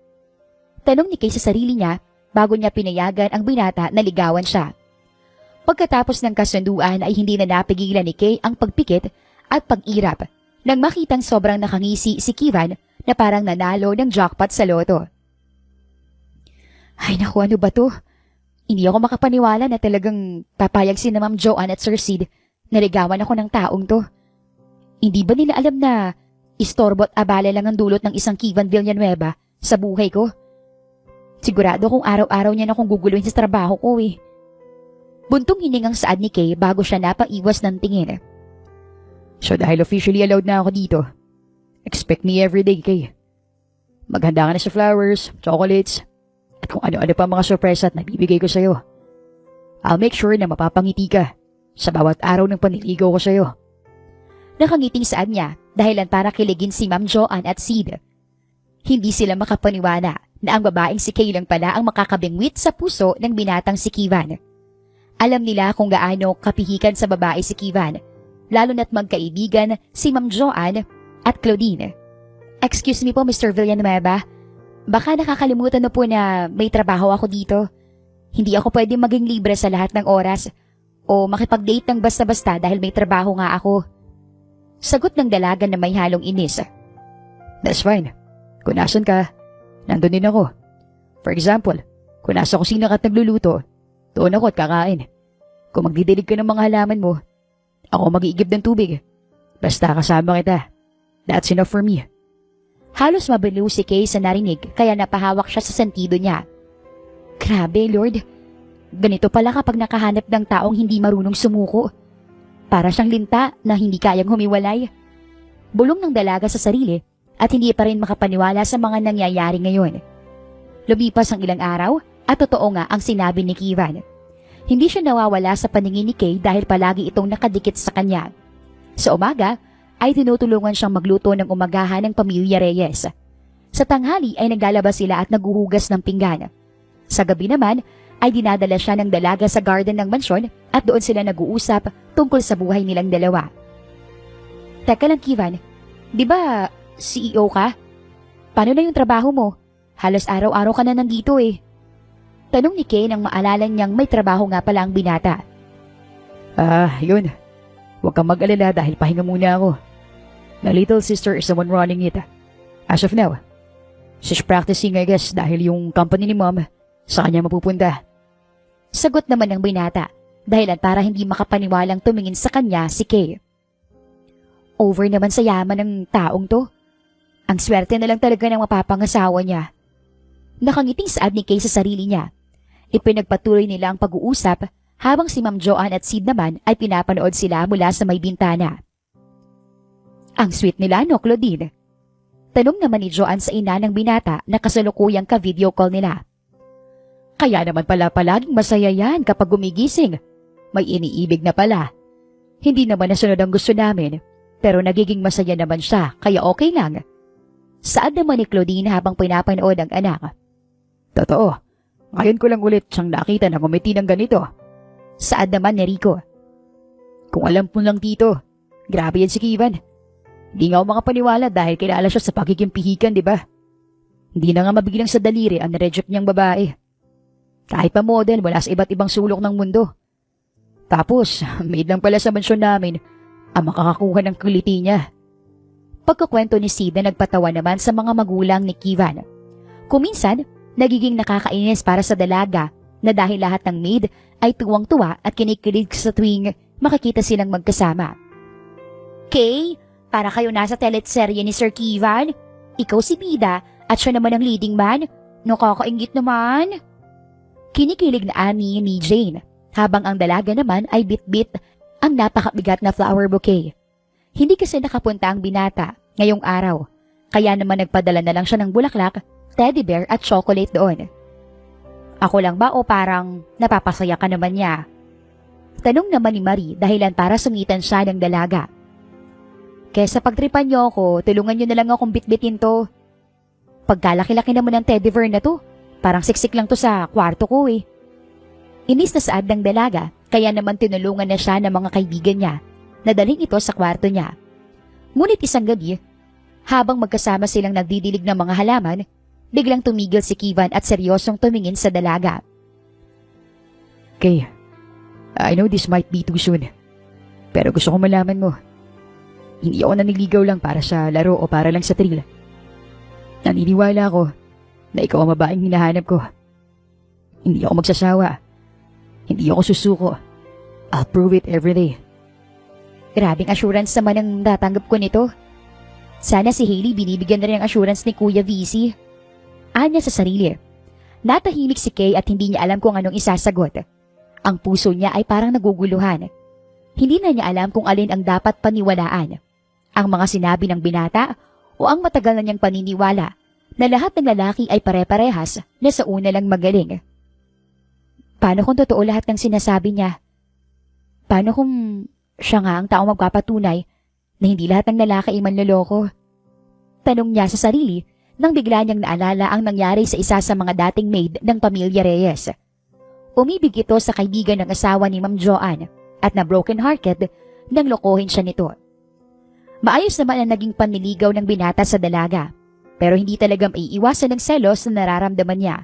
Tanong ni Kay sa sarili niya bago niya pinayagan ang binata na ligawan siya. Pagkatapos ng kasunduan ay hindi na napigilan ni Kay ang pagpikit at pag-irap nang makitang sobrang nakangisi si Kevin na parang nanalo ng jackpot sa loto. Ay naku, ano ba to? Hindi ako makapaniwala na talagang papayag si na Ma'am Joanne at Sir Sid na ligawan ako ng taong to. Hindi ba nila alam na istorbo at abala lang ang dulot ng isang Kevin Villanueva sa buhay ko? Sigurado kung araw-araw niya na akong guguluhin sa trabaho ko eh. Buntong hiningang saad ni Kay bago siya napaiwas ng tingin.
So dahil officially allowed na ako dito, expect me every day, Kay. Maghanda ka na sa flowers, chocolates, at kung ano-ano pa mga surprise at nabibigay ko sa'yo. I'll make sure na mapapangiti ka sa bawat araw ng panliligaw ko sa'yo.
Nakangiting saad niya dahilan para kiligin si Ma'am Joanne at Sid. Hindi sila makapaniwala na ang babaeng si Kay lang pala ang makakabingwit sa puso ng binatang si Kevin. Alam nila kung gaano kapihikan sa babae si Kevin, lalo na't magkaibigan si Ma'am Joanne at Claudine. Excuse me po, Mr. Villanueva. Baka nakakalimutan na po na may trabaho ako dito. Hindi ako pwede maging libre sa lahat ng oras o makipag-date ng basta-basta dahil may trabaho nga ako. Sagot ng dalaga na may halong inis.
That's fine. Kung nasan ka, nandun din ako. For example, kung nasa kusina ka at nagluluto, doon ako at kakain. Kung magdidilig ka ng mga halaman mo, ako mag-iigib ng tubig. Basta kasama kita. That's enough for me.
Halos mabaliw si Kay sa narinig kaya napahawak siya sa sentido niya. Grabe, Lord. Ganito pala kapag nakahanap ng taong hindi marunong sumuko. Para siyang linta na hindi kayang humiwalay. Bulong ng dalaga sa sarili at hindi pa rin makapaniwala sa mga nangyayari ngayon. Lumipas ang ilang araw At totoo nga ang sinabi ni Kievan. Hindi siya nawawala sa paningin ni Kay dahil palagi itong nakadikit sa kanya. Sa umaga ay tinutulungan siyang magluto ng umagahan ng pamilya Reyes. Sa tanghali ay naglalaba sila at naguhugas ng pinggan. Sa gabi naman ay dinadala siya ng dalaga sa garden ng mansyon at doon sila nag-uusap tungkol sa buhay nilang dalawa. Teka lang Kievan, di ba CEO ka? Paano na yung trabaho mo? Halos araw-araw ka na nandito eh. Tanong ni Kay nang maalala niyang may trabaho nga pala ang binata.
Yun. Huwag kang mag-alala dahil pahinga muna ako. The little sister is the one running it. As of now, she's practicing I guess dahil yung company ni mom sa kanya mapupunta.
Sagot naman ng binata dahilan para hindi makapaniwalang tumingin sa kanya si Kay. Over naman sa yaman ng taong to. Ang swerte na lang talaga ng mapapangasawa niya. Nakangiting saad ni Kay sa sarili niya. Ipinagpatuloy nila ang pag-uusap habang si Ma'am Joanne at Sid naman ay pinapanood sila mula sa may bintana. Ang sweet nila no, Claudine? Tanong naman ni Joanne sa ina ng binata na kasalukuyang ka-video call nila. Kaya naman pala palaging masaya yan kapag gumigising. May iniibig na pala. Hindi naman nasunod ang gusto namin, pero nagiging masaya naman siya kaya okay lang. Saad naman ni Claudine habang pinapanood ang anak.
Totoo. Ngayon ko lang ulit siyang nakita na ngumiti ng ganito.
Saad naman ni Rico.
Kung alam mo lang dito, grabe yan si Kievan. Hindi nga ako makapaniwala dahil kilala siya sa pagiging pihikan, di ba? Hindi na nga mabiglang sa daliri ang nareject niyang babae. Kahit pa model mula sa iba't ibang sulok ng mundo. Tapos, maid lang pala sa mansyon namin ang makakakuha ng kuliti niya.
Pagkukwento ni Sid na nagpatawa naman sa mga magulang ni Kievan. Kuminsan, nagiging nakakainis para sa dalaga na dahil lahat ng maid ay tuwang-tuwa at kinikilig sa tuwing makikita silang magkasama. Kay, para kayo nasa teleserye ni Sir Kievan. Ikaw si bida at siya naman ang leading man. Nakakaingit naman. Kinikilig na ani ni Jane habang ang dalaga naman ay bit-bit ang napakabigat na flower bouquet. Hindi kasi nakapunta ang binata ngayong araw, kaya naman nagpadala na lang siya ng bulaklak, teddy bear at chocolate doon. Ako lang ba o parang napapasaya ka naman niya? Tanong naman ni Marie dahilan para sungitan siya ng dalaga. Kesa pagtripan niyo ako, tulungan niyo na lang akong bitbitin to. Pagkalaki-laki naman ng teddy bear na to, parang siksik lang to sa kwarto ko eh. Inis na saad ng dalaga, kaya naman tinulungan na siya ng mga kaibigan niya na dalhin ito sa kwarto niya. Ngunit isang gabi, habang magkasama silang nagdidilig ng mga halaman, biglang tumigil si Kievan at seryosong tumingin sa dalaga.
Kay, I know this might be too soon, pero gusto ko malaman mo. Hindi ako naniligaw lang para sa laro o para lang sa thrill. Naniniwala ako na ikaw ang babaeng hinahanap ko. Hindi ako magsasawa. Hindi ako susuko. I'll prove it every day.
Grabing assurance naman ang natanggap ko nito. Sana si Hailey binibigyan na rin ang assurance ni Kuya VC. Anya sa sarili. Natahimik si Kay at hindi niya alam kung anong isasagot. Ang puso niya ay parang naguguluhan. Hindi na niya alam kung alin ang dapat paniwalaan. Ang mga sinabi ng binata o ang matagal na niyang paniniwala na lahat ng lalaki ay pare-parehas na sa una lang magaling. Paano kung totoo lahat ng sinasabi niya? Paano kung siya nga ang taong magpapatunay na hindi lahat ng lalaki ay manloloko? Tanong niya sa sarili nang bigla niyang naalala ang nangyari sa isa sa mga dating maid ng pamilya Reyes. Umibig ito sa kaibigan ng asawa ni Ma'am Joanne at na broken-hearted nang lokohin siya nito. Maayos naman ang naging panliligaw ng binata sa dalaga, pero hindi talaga maiiwasan ng selos na nararamdaman niya.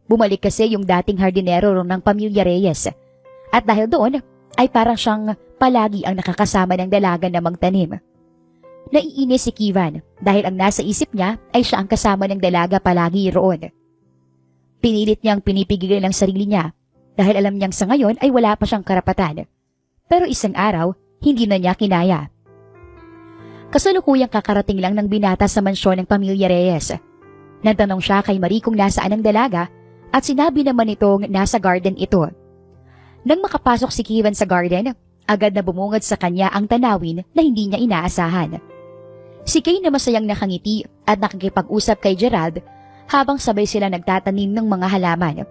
Bumalik kasi yung dating hardinero ng pamilya Reyes, at dahil doon ay parang siyang palagi ang nakakasama ng dalaga na magtanim. Naiinis si Kievan dahil ang nasa isip niya ay siya ang kasama ng dalaga palagi roon. Pinilit niyang pinipigilan ang sarili niya dahil alam niyang sa ngayon ay wala pa siyang karapatan. Pero isang araw, hindi na niya kinaya. Kasalukuyang kakarating lang ng binata sa mansyon ng pamilya Reyes. Nagtanong siya kay Marie kung nasaan ang dalaga at sinabi naman itong nasa garden ito. Nang makapasok si Kievan sa garden, agad na bumungad sa kanya ang tanawin na hindi niya inaasahan. Si Kay na masayang nakangiti at nakikipag-usap kay Gerald habang sabay sila nagtatanim ng mga halaman.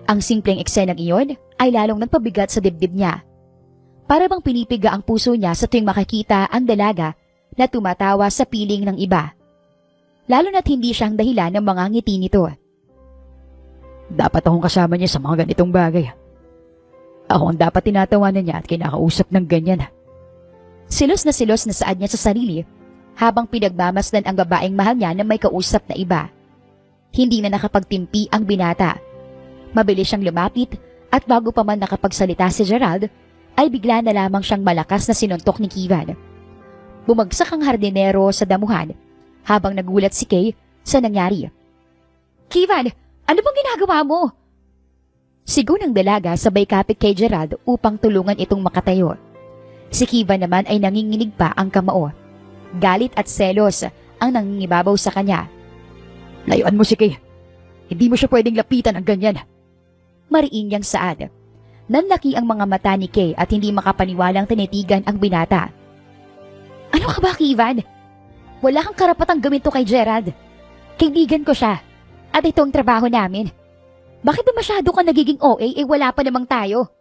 Ang simpleng eksenang iyon ay lalong nagpabigat sa dibdib niya. Para bang pinipiga ang puso niya sa tuwing makikita ang dalaga na tumatawa sa piling ng iba. Lalo na't hindi siyang dahilan ng mga ngiti nito.
Dapat akong kasama niya sa mga ganitong bagay. Ako ang dapat tinatawanan niya at kinakausap ng ganyan.
Silos na saad niya sa sarili habang pinagmamasdan ang babaeng mahal niya na may kausap na iba. Hindi na nakapagtimpi ang binata. Mabilis siyang lumapit at bago pa man nakapagsalita si Gerald, ay bigla na lamang siyang malakas na sinuntok ni Kevin. Bumagsak ang hardinero sa damuhan habang nagulat si Kay sa nangyari. Kevin, ano bang ginagawa mo? Sigaw ng dalaga sabay kapit kay Gerald upang tulungan itong makatayo. Si Kevin naman ay nanginginig pa ang kamao. Galit at selos ang nangingibabaw sa kanya.
Layuan mo si Kay. Hindi mo siya pwedeng lapitan ng ganyan.
Mariin niyang saad. Nanlaki ang mga mata ni Kay at hindi makapaniwalang tinitigan ang binata. Ano ka ba, Kevin? Wala kang karapatang gawin to kay Gerald. Kaibigan ko siya. At ito ang trabaho namin. Bakit ba masyado ka nagiging OA wala pa namang tayo?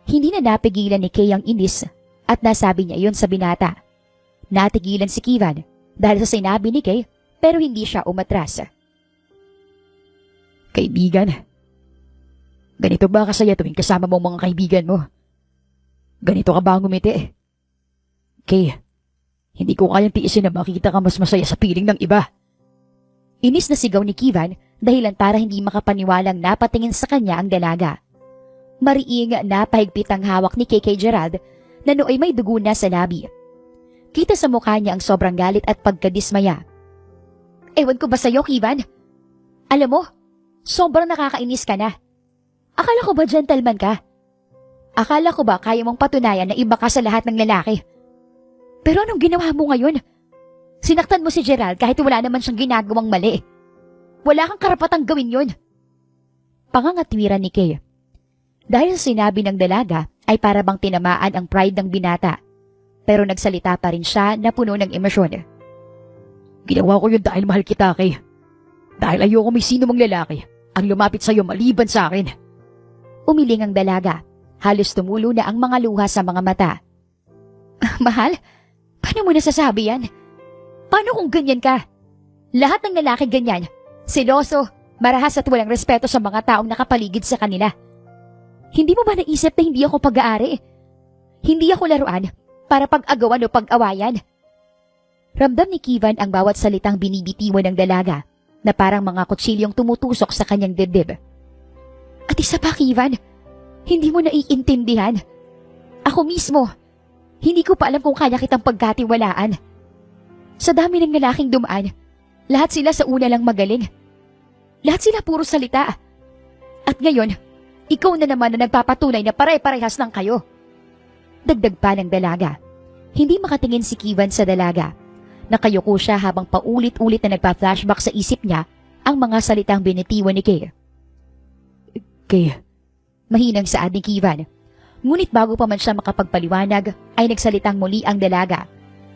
Hindi na napigilan ni Kay ang inis at nasabi niya iyon sa binata. Natigilan si Kevin dahil sa sinabi ni Kay pero hindi siya umatras.
Kaibigan? Ganito ba kasaya tuwing kasama mo mga kaibigan mo? Ganito ka ba ngumiti? Kay, hindi ko kayang tiisin na makita ka mas masaya sa piling ng iba.
Inis na sigaw ni Kevin dahilan para hindi makapaniwalang napatingin sa kanya ang dalaga. Mariing napahigpit ang hawak ni Kay Gerald na nooy may dugo na sa labi. Kita sa mukha niya ang sobrang galit at pagkadismaya. Ewan ko ba sa'yo, Kevin? Alam mo, sobrang nakakainis ka na. Akala ko ba gentleman ka? Akala ko ba kaya mong patunayan na iba ka sa lahat ng lalaki? Pero anong ginawa mo ngayon? Sinaktan mo si Gerald kahit wala naman siyang ginagawang mali. Wala kang karapatang gawin yun. Pangangatwiran ni Kay. Dahil sa sinabi ng dalaga ay para bang tinamaan ang pride ng binata. Pero nagsalita pa rin siya na puno ng emosyon.
Ginawa ko yun dahil mahal kita, Kay. Dahil ayoko may sino mang lalaki ang lumapit sa'yo maliban sa akin.
Umiling ang dalaga. Halos tumulo na ang mga luha sa mga mata. Mahal? Paano mo nasasabi yan? Paano kung ganyan ka? Lahat ng lalaki ganyan. Seloso, marahas at walang respeto sa mga taong nakapaligid sa kanila. Hindi mo ba naisip na hindi ako pag-aari? Hindi ako laruan para pag-agawan o pag-awayan. Ramdam ni Kevin ang bawat salitang binibitiwan ng dalaga na parang mga kutsilyong tumutusok sa kanyang dibdib. At isa pa, Kevin, hindi mo naiintindihan. Ako mismo, hindi ko pa alam kung kaya kitang pagkatiwalaan. Sa dami ng lalaking dumaan, lahat sila sa una lang magaling. Lahat sila puro salita. At ngayon, ikaw na naman na nagpapatunay na pare-parehas lang kayo. Dagdag pa ng dalaga. Hindi makatingin si Kevin sa dalaga. Nakayuko siya habang paulit-ulit na nagpa-flashback sa isip niya ang mga salitang binitiwan ni Kay.
Kay,
mahinang saad ni Kevin. Ngunit bago pa man siya makapagpaliwanag, ay nagsalitang muli ang dalaga.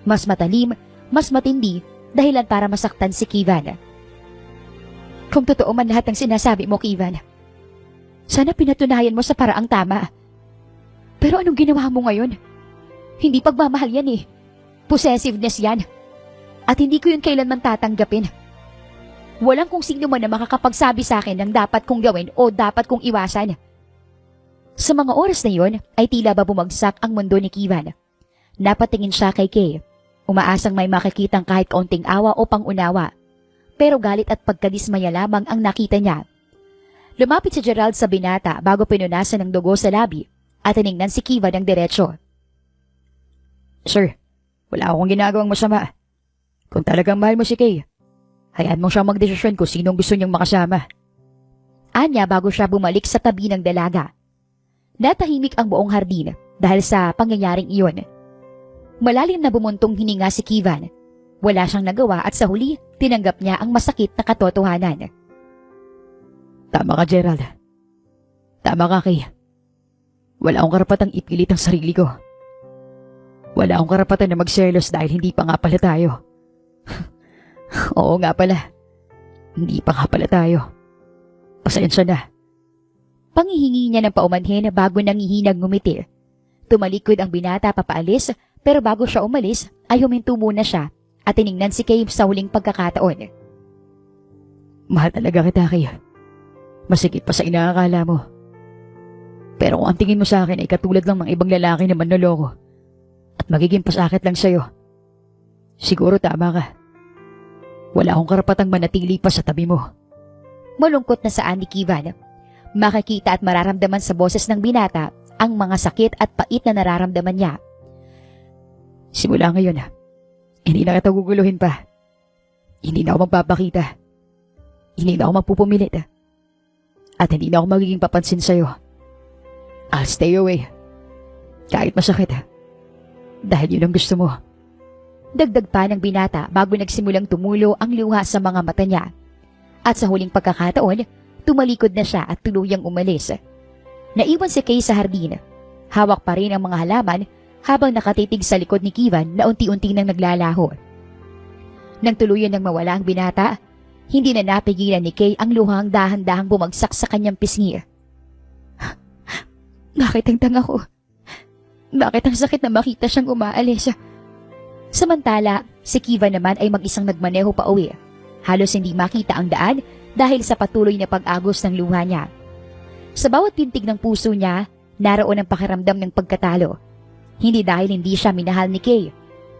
Mas matalim, mas matindi, dahilan para masaktan si Kevin. Kung totoo man lahat ng sinasabi mo, Kevin, sana pinatunayan mo sa paraang tama. Pero anong ginawa mo ngayon? Hindi pagmamahal yan eh. Possessiveness yan. At hindi ko yun kailanman tatanggapin. Walang kung sino man na makakapagsabi sa akin ng dapat kong gawin o dapat kong iwasan. Sa mga oras na yun, ay tila ba bumagsak ang mundo ni Kevin. Napatingin siya kay Kay. Umaasang may makikitang kahit kaunting awa o pangunawa. Pero galit at pagkadismaya lamang ang nakita niya. Lumapit si Gerald sa binata bago pinunasan ng dugo sa labi at tiningnan si Kevin ng diretsyo.
Sir, wala akong ginagawang masama. Kung talagang mahal mo si Kay, hayaan mo siyang magdesisyon kung sinong gusto niyang makasama.
Anya bago siya bumalik sa tabi ng dalaga. Natahimik ang buong hardin dahil sa pangyayaring iyon. Malalim na bumuntong hininga si Kevin. Wala siyang nagawa at sa huli, tinanggap niya ang masakit na katotohanan.
Tama ka, Gerald. Tama ka, Kay. Wala akong karapatang ipilit ang sarili ko. Wala akong karapatan na magselos dahil hindi pa nga pala tayo. Oo nga pala. Hindi pa nga pala tayo. Pasensya na.
Pangihingi niya ng paumanhin bago nangihinang ngumiti. Tumalikod ang binata papaalis, pero bago siya umalis ay huminto muna siya at tiningnan si Kay sa huling pagkakataon.
Mahal talaga kita, Kay. Masigit pa sa inaakala mo. Pero kung ang tingin mo sa akin ay katulad lang ng ibang lalaki na manloloko at magiging pasakit lang sa'yo, siguro tama ka. Wala akong karapatang manatili pa sa tabi mo.
Malungkot na saan ni Kivan. Makikita at mararamdaman sa boses ng binata ang mga sakit at pait na nararamdaman niya.
Simula ngayon, hindi na kita guguluhin pa. Hindi na ako magpapakita. Hindi na ako magpupumilit. At hindi na ako magiging papansin sa'yo. I'll stay away. Kahit masakit. Dahil yun ang gusto mo.
Dagdag pa ng binata bago nagsimulang tumulo ang luha sa mga mata niya. At sa huling pagkakataon, tumalikod na siya at tuluyang umalis. Naiwan si Kay sa hardin. Hawak pa rin ang mga halaman habang nakatitig sa likod ni Kivan na unti-unti nang naglalaho. Nang tuluyan nang mawala ang binata, hindi na napigilan ni Kay ang luhang dahan-dahang bumagsak sa kanyang pisngi. Bakit ang tanga ko? Bakit ang sakit na makita siyang umaalis? Samantala, si Kivan naman ay mag-isang nagmaneho pa uwi. Halos hindi makita ang daan dahil sa patuloy na pag-agos ng luha niya. Sa bawat tintig ng puso niya, naroon ang pakiramdam ng pagkatalo. Hindi dahil hindi siya minahal ni Kay,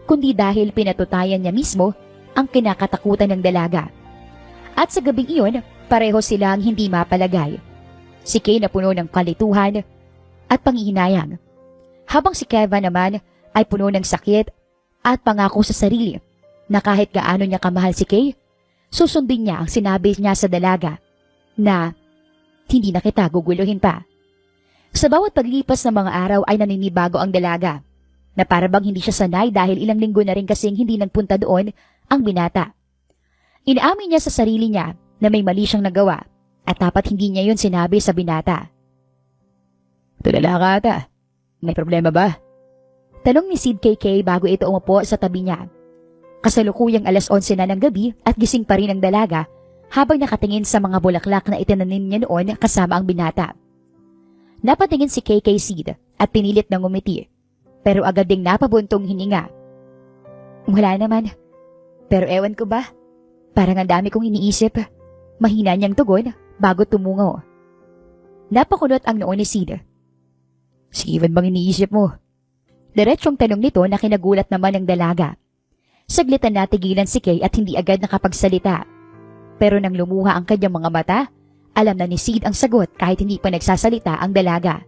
kundi dahil pinatutayan niya mismo ang kinakatakutan ng dalaga. At sa gabing iyon, pareho silang hindi mapalagay. Si Kay na puno ng kalituhan at panghihinayang, habang si Kevin naman ay puno ng sakit at pangako sa sarili na kahit gaano niya kamahal si Kay, susundin niya ang sinabi niya sa dalaga na hindi na kita guguluhin pa. Sa bawat paglipas ng mga araw ay naninibago ang dalaga na para bang hindi siya sanay dahil ilang linggo na rin kasing hindi nagpunta doon ang binata. Inaamin niya sa sarili niya na may mali siyang nagawa at dapat hindi niya yun sinabi sa binata.
Tulala ka ata. May problema ba?
Tanong ni Sid kay Kay bago ito umupo sa tabi niya. Kasalukuyang 11:00 na ng gabi at gising pa rin ang dalaga habang nakatingin sa mga bulaklak na itinanim niya noon kasama ang binata. Napatingin si Kay kay Sid at pinilit na ngumiti, pero agad ding napabuntong hininga. Wala naman. Pero ewan ko ba? Parang ang dami kong iniisip. Mahina niyang tugon bago tumungo. Napakunot ang noo ni Sid.
Si Ivan bang iniisip mo?
Diretsyong tanong nito na kinagulat naman ng dalaga. Saglitan natigilan si Kay at hindi agad nakapagsalita. Pero nang lumuha ang kanyang mga mata, alam na ni Sid ang sagot kahit hindi pa nagsasalita ang dalaga.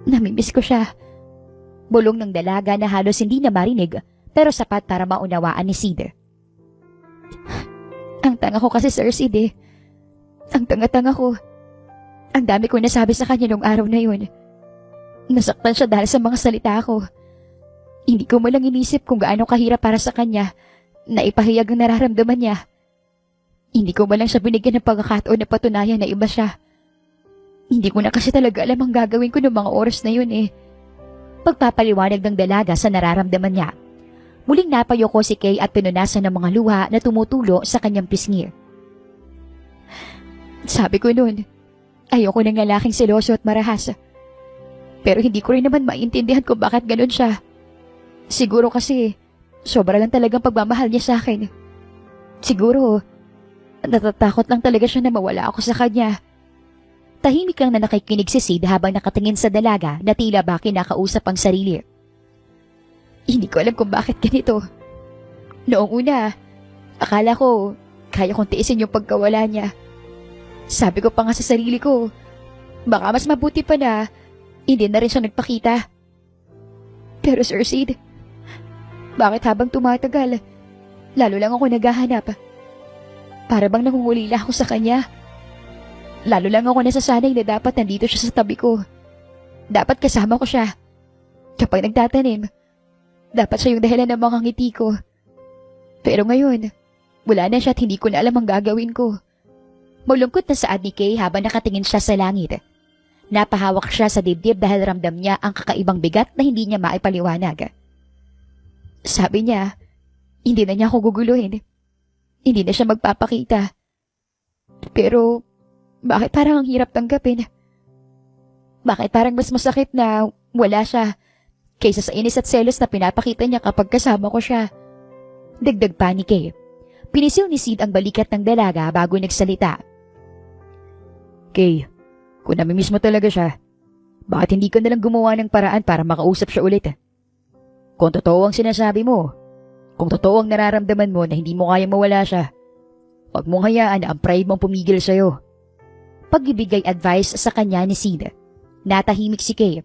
Namimiss ko siya. Bulong ng dalaga na halos hindi na marinig pero sapat para maunawaan ni Sid. Ang tanga ko kasi Sir Sid eh. Ang tanga-tanga ko. Ang dami ko nasabi sa kanya nung araw na yun. Nasaktan siya dahil sa mga salita ko. Hindi ko malang inisip kung gaano kahirap para sa kanya na ipahayag ang nararamdaman niya. Hindi ko malang siya binigyan ng pagkakataon na patunayan na iba siya. Hindi ko na kasi talaga alam ang gagawin ko ng mga oras na yun eh. Pagpapaliwanag ng dalaga sa nararamdaman niya. Muling napayoko si Kay at pinunasan ng mga luha na tumutulo sa kanyang pisngi. Sabi ko noon, ayoko ng lalaking seloso at marahas. Pero hindi ko rin naman maintindihan kung bakit ganun siya. Siguro kasi sobra lang talagang pagmamahal niya sa akin. Siguro natatakot lang talaga siya na mawala ako sa kanya. Tahimik lang na nakikinig si Sid habang nakatingin sa dalaga na tila ba kinakausap ang sarili. Hindi ko alam kung bakit ganito. Noong una, akala ko kaya kong tiisin yung pagkawala niya. Sabi ko pa nga sa sarili ko, baka mas mabuti pa na hindi na rin siya nagpakita. Pero Sir Sid, bakit habang tumatagal, lalo lang ako naghahanap? Para bang nangungulila ako sa kanya. Lalo lang ako nasasanay na dapat nandito siya sa tabi ko. Dapat kasama ko siya. Kapag nagtatanim, dapat siya yung dahilan ng mga ngiti ko. Pero ngayon, wala na siya at hindi ko na alam ang gagawin ko. Malungkot na saad ni Kay habang nakatingin siya sa langit. Napahawak siya sa dibdib dahil ramdam niya ang kakaibang bigat na hindi niya maipaliwanag. Sabi niya, hindi na niya ako guguluhin. Hindi na siya magpapakita. Pero Bakit parang ang hirap tanggapin? Bakit parang mas masakit na wala siya kaysa sa inis at selos na pinapakita niya kapag kasama ko siya? Dagdag pa ni Kay. Pinisil ni Sid ang balikat ng dalaga bago nagsalita.
Kay, kung namimiss mo talaga siya, bakit hindi ka nalang gumawa ng paraan para makausap siya ulit? Kung totoo ang sinasabi mo, kung totoo ang nararamdaman mo na hindi mo kaya mawala siya, huwag mong hayaan na ang pride mong pumigil sa'yo.
Pagbibigay advice sa kanya ni Sid. Natahimik si Kay.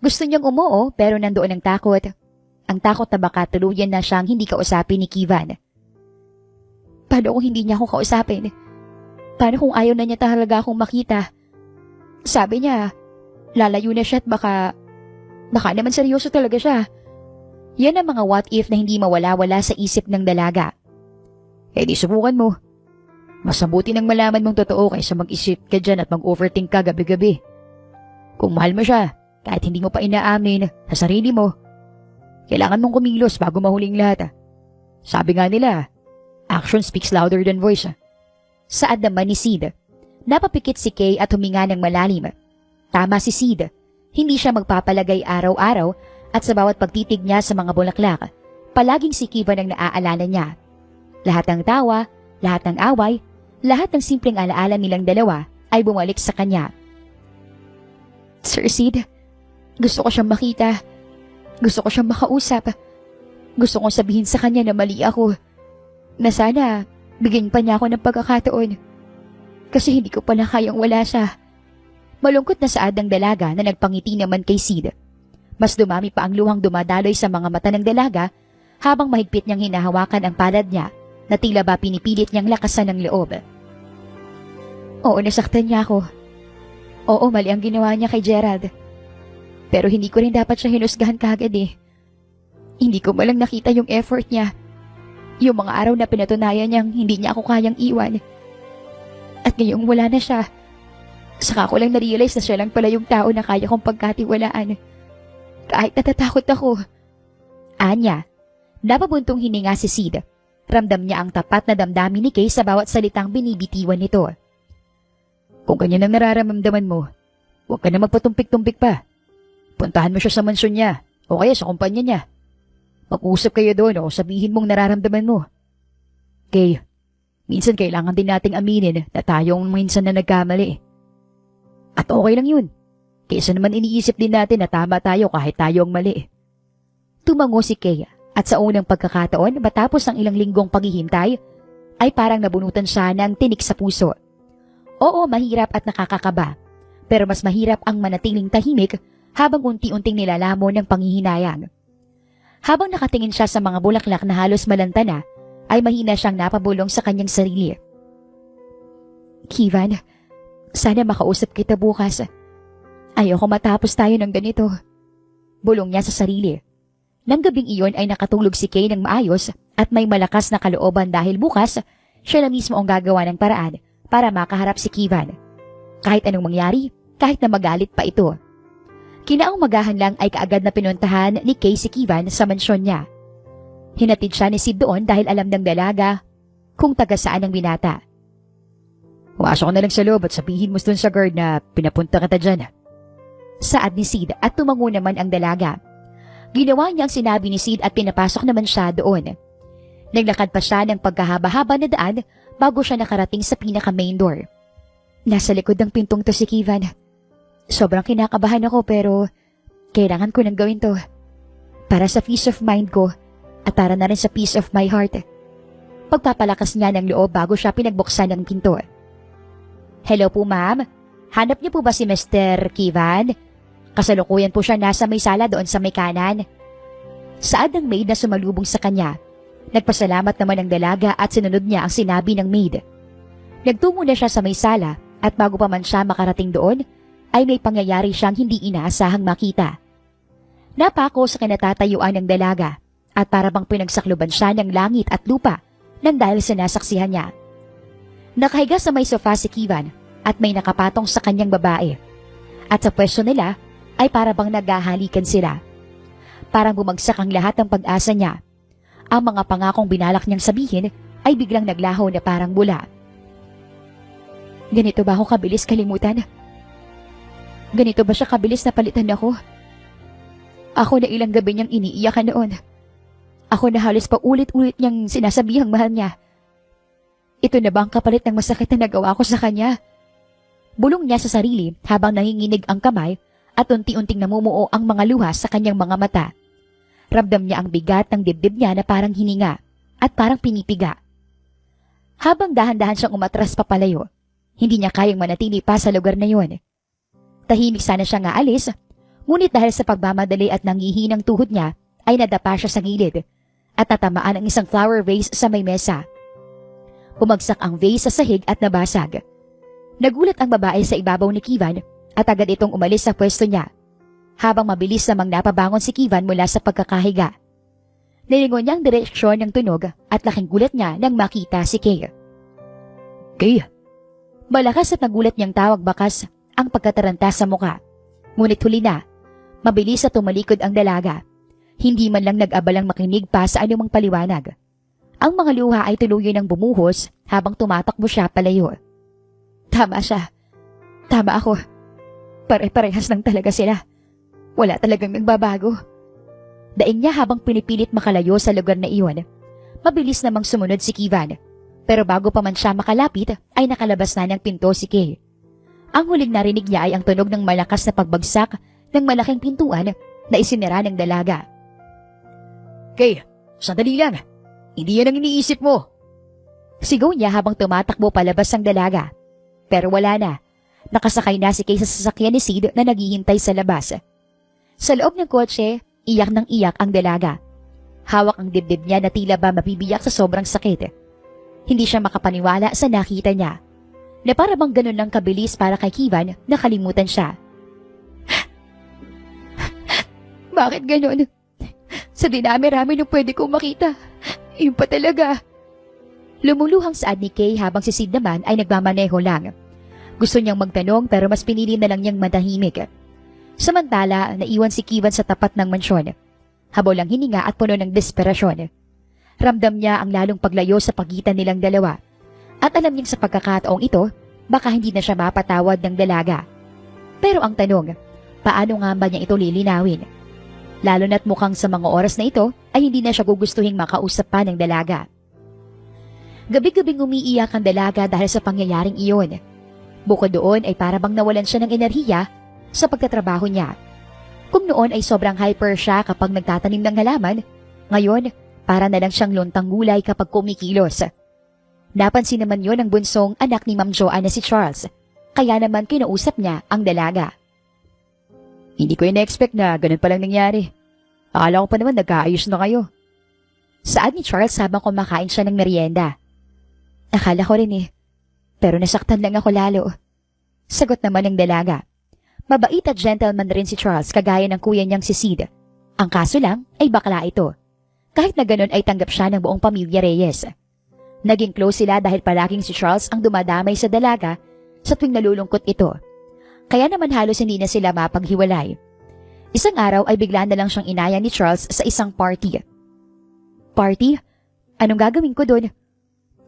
Gusto niyang umuo pero nandoon ang takot. Ang takot na baka tuluyan na siyang hindi kausapin ni Kivan. Paano kung hindi niya ako kausapin? Paano kung ayaw na niya talaga akong makita? Sabi niya, lalayo na siya at baka naman seryoso talaga siya. Yan ang mga what if na hindi mawala-wala sa isip ng dalaga.
Di subukan mo. Mas mabuti nang malaman mong totoo kaysa mag-isip ka dyan at mag-overthink ka gabi-gabi. Kung mahal mo siya, kahit hindi mo pa inaamin sa sarili mo, kailangan mong kumilos bago mahuling lahat. Sabi nga nila, action speaks louder than voice.
Saad naman ni Sid. Napapikit si Kay at huminga ng malalim. Tama si Sid. Hindi siya magpapalagay araw-araw at sa bawat pagtitig niya sa mga bulaklak, palaging si Kivan ang naaalala niya. Lahat ng tawa, lahat ng away, lahat ng simpleng alaala nilang dalawa ay bumalik sa kanya. Sir Sid, gusto ko siyang makita. Gusto ko siyang makausap. Gusto kong sabihin sa kanya na mali ako. Na sana, bigyan pa niya ako ng pagkakataon. Kasi hindi ko pala kayang wala siya. Malungkot na saad ng dalaga na nagpangiti naman kay Sid. Mas dumami pa ang luhang dumadaloy sa mga mata ng dalaga habang mahigpit niyang hinahawakan ang palad niya na tila ba pinipilit niyang lakasan ng loob. Oo, nasaktan niya ako. Oo, mali ang ginawa niya kay Gerald. Pero hindi ko rin dapat siya hinusgahan kagad eh. Hindi ko malang nakita yung effort niya. Yung mga araw na pinatunayan niyang hindi niya ako kayang iwan. At ngayong wala na siya, saka ko lang na-realize na siya lang pala yung tao na kaya kong pagkatiwalaan. Kahit natatakot ako. Anya, napabuntong hininga si Sid. Ramdam niya ang tapat na damdamin ni Kay sa bawat salitang binibitiwan nito.
Kung ganyan ang nararamdaman mo, huwag ka na magpatumpik-tumpik pa. Puntahan mo siya sa mansyon niya o kaya sa kumpanya niya. Mag-usap kayo doon o sabihin mong nararamdaman mo. Kay, minsan kailangan din nating aminin na tayong minsan na nagkamali. At okay lang yun. Kaysa naman iniisip din natin na tama tayo kahit tayo ang mali.
Tumango si Kay at sa unang pagkakataon matapos ang ilang linggong paghihintay ay parang nabunutan siya ng tinik sa puso. Oo, mahirap at nakakakaba. Pero mas mahirap ang manatiling tahimik habang unti-unting nilalamon ng panghihinayang. Habang nakatingin siya sa mga bulaklak na halos malanta na, ay mahina siyang napabulong sa kanyang sarili. Kivan, sana makausap kita bukas. Ayoko matapos tayo ng ganito. Bulong niya sa sarili. Nang gabing iyon ay nakatulog si Kay ng maayos at may malakas na kalooban dahil bukas, siya na mismo ang gagawa ng paraan para makaharap si Kivan. Kahit anong mangyari, kahit na magalit pa ito. Kinaumagahan lang ay kaagad na pinuntahan ni Kay si Kivan sa mansyon niya. Hinatid siya ni Sid doon dahil alam ng dalaga kung taga saan ang binata.
Pumasok ka na lang sa loob at sabihin mo doon sa guard na pinapunta kita dyan.
Saad ni Sid at tumango naman ang dalaga. Ginawa niya ang sinabi ni Sid at pinapasok naman siya doon. Naglakad pa siya ng pagkahaba-haba na daan bago siya nakarating sa pinaka-main door. Nasa likod ng pintong to si Kivan. Sobrang kinakabahan ako pero kailangan ko nang gawin to. Para sa peace of mind ko at para na rin sa peace of my heart. Pagpapalakas niya ng loob bago siya pinagbuksan ng pinto. Hello po ma'am, hanap niyo po ba si Mr. Kivan? Kasalukuyan po siya nasa may sala doon sa may kanan. Saad ng maid na sumalubong sa kanya. Nagpasalamat naman ang dalaga at sinunod niya ang sinabi ng maid. Nagtungo na siya sa may sala at bago pa man siya makarating doon, ay may pangyayari siyang hindi inaasahang makita. Napako sa kinatatayuan ng dalaga at para bang pinagsakluban siya ng langit at lupa nang dahil sa nasaksihan niya. Nakahiga sa may sofa si Kivan at may nakapatong sa kanyang babae. At sa pwesto nila ay para bang naghahalikan sila. Parang bumagsak ang lahat ng pag-asa niya. Ang mga pangakong binalak niyang sabihin ay biglang naglaho na parang bula. Ganito ba ako kabilis kalimutan? Ganito ba siya kabilis na palitan ako? Ako na ilang gabi niyang iniiyakan noon. Ako na halos pa ulit-ulit niyang sinasabihang mahal niya. Ito na ba ang kapalit ng masakit na nagawa ko sa kanya? Bulong niya sa sarili habang nanginginig ang kamay at unti-unting namumuo ang mga luha sa kanyang mga mata. Ramdam niya ang bigat ng dibdib niya na parang hininga at parang pinipiga. Habang dahan-dahan siyang umatras papalayo, hindi niya kayang manatili pa sa lugar na yun. Tahimik sana siya nga alis, ngunit dahil sa pagmamadali at nangihinang tuhod niya, ay nadapa siya sa gilid at natamaan ang isang flower vase sa may mesa. Bumagsak ang vase sa sahig at nabasag. Nagulat ang babae sa ibabaw ni Kivan at agad itong umalis sa pwesto niya. Habang mabilis namang napabangon si Kivan mula sa pagkakahiga. Nilingon niya ang direksyon ng tunog at laking gulat niya nang makita si Kay.
Kay!
Malakas at nagulat niyang tawag bakas ang pagkataranta sa muka. Ngunit huli na, mabilis at tumalikod ang dalaga. Hindi man lang nag-abalang makinig pa sa anumang paliwanag. Ang mga luha ay tuluyan ng bumuhos habang tumatakbo siya palayo. Tama siya. Tama ako. Pare-parehas lang talaga sila. Wala talagang nagbabago. Daing niya habang pinipilit makalayo sa lugar na iyon. Mabilis namang sumunod si Kivan. Pero bago pa man siya makalapit, ay nakalabas na ng pinto si Kay. Ang huling narinig niya ay ang tunog ng malakas na pagbagsak ng malaking pintuan na isinira ng dalaga.
Kay, sandali lang. Hindi yan ang iniisip mo.
Sigaw niya habang tumatakbo palabas ang dalaga. Pero wala na. Nakasakay na si Kay sa sasakyan ni Sid na naghihintay sa labas. Sa loob ng kotse, iyak ng iyak ang dalaga. Hawak ang dibdib niya na tila ba mabibiyak sa sobrang sakit. Hindi siya makapaniwala sa nakita niya. Na para bang ganun lang kabilis para kay Kivan, nakalimutan siya. Bakit ganun? Sa dinami-rami nung pwede kong makita. Yun pa talaga. Lumuluhang saad ni Kay habang si Sid naman ay nagmamaneho lang. Gusto niyang magtanong pero mas pinili na lang niyang matahimik. Samantala, naiwan si Kivan sa tapat ng mansyon. Habol ang hininga at puno ng desperasyon. Ramdam niya ang lalong paglayo sa pagitan nilang dalawa. At alam niyang sa pagkakataong ito, baka hindi na siya mapatawad ng dalaga. Pero ang tanong, paano nga ba niya ito lilinawin? Lalo na't mukhang sa mga oras na ito ay hindi na siya gugustuhing makausap pa ng dalaga. Gabi-gabing umiiyak ang dalaga dahil sa pangyayaring iyon. Bukod doon ay para bang nawalan siya ng enerhiya sa pagtatrabaho niya. Kung noon ay sobrang hyper siya kapag nagtatanim ng halaman, ngayon para na lang siyang lontang gulay kapag kumikilos. Napansin naman yon ng bunsong anak ni Ma'am Joanne na si Charles, kaya naman kinausap niya ang dalaga.
Hindi ko ina-expect na ganun palang nangyari. Akala ko pa naman nagkaayos na kayo.
Saad ni Charles habang kumakain siya ng merienda. Akala ko rin pero nasaktan lang ako lalo. Sagot naman ng dalaga. Mabait at gentleman rin si Charles kagaya ng kuya niyang si Sid. Ang kaso lang ay bakla ito. Kahit na ganun ay tanggap siya ng buong pamilya Reyes. Naging close sila dahil palaging si Charles ang dumadamay sa dalaga sa tuwing nalulungkot ito. Kaya naman halos hindi na sila mapaghiwalay. Isang araw ay bigla na lang siyang inaya ni Charles sa isang party. Party? Anong gagawin ko doon?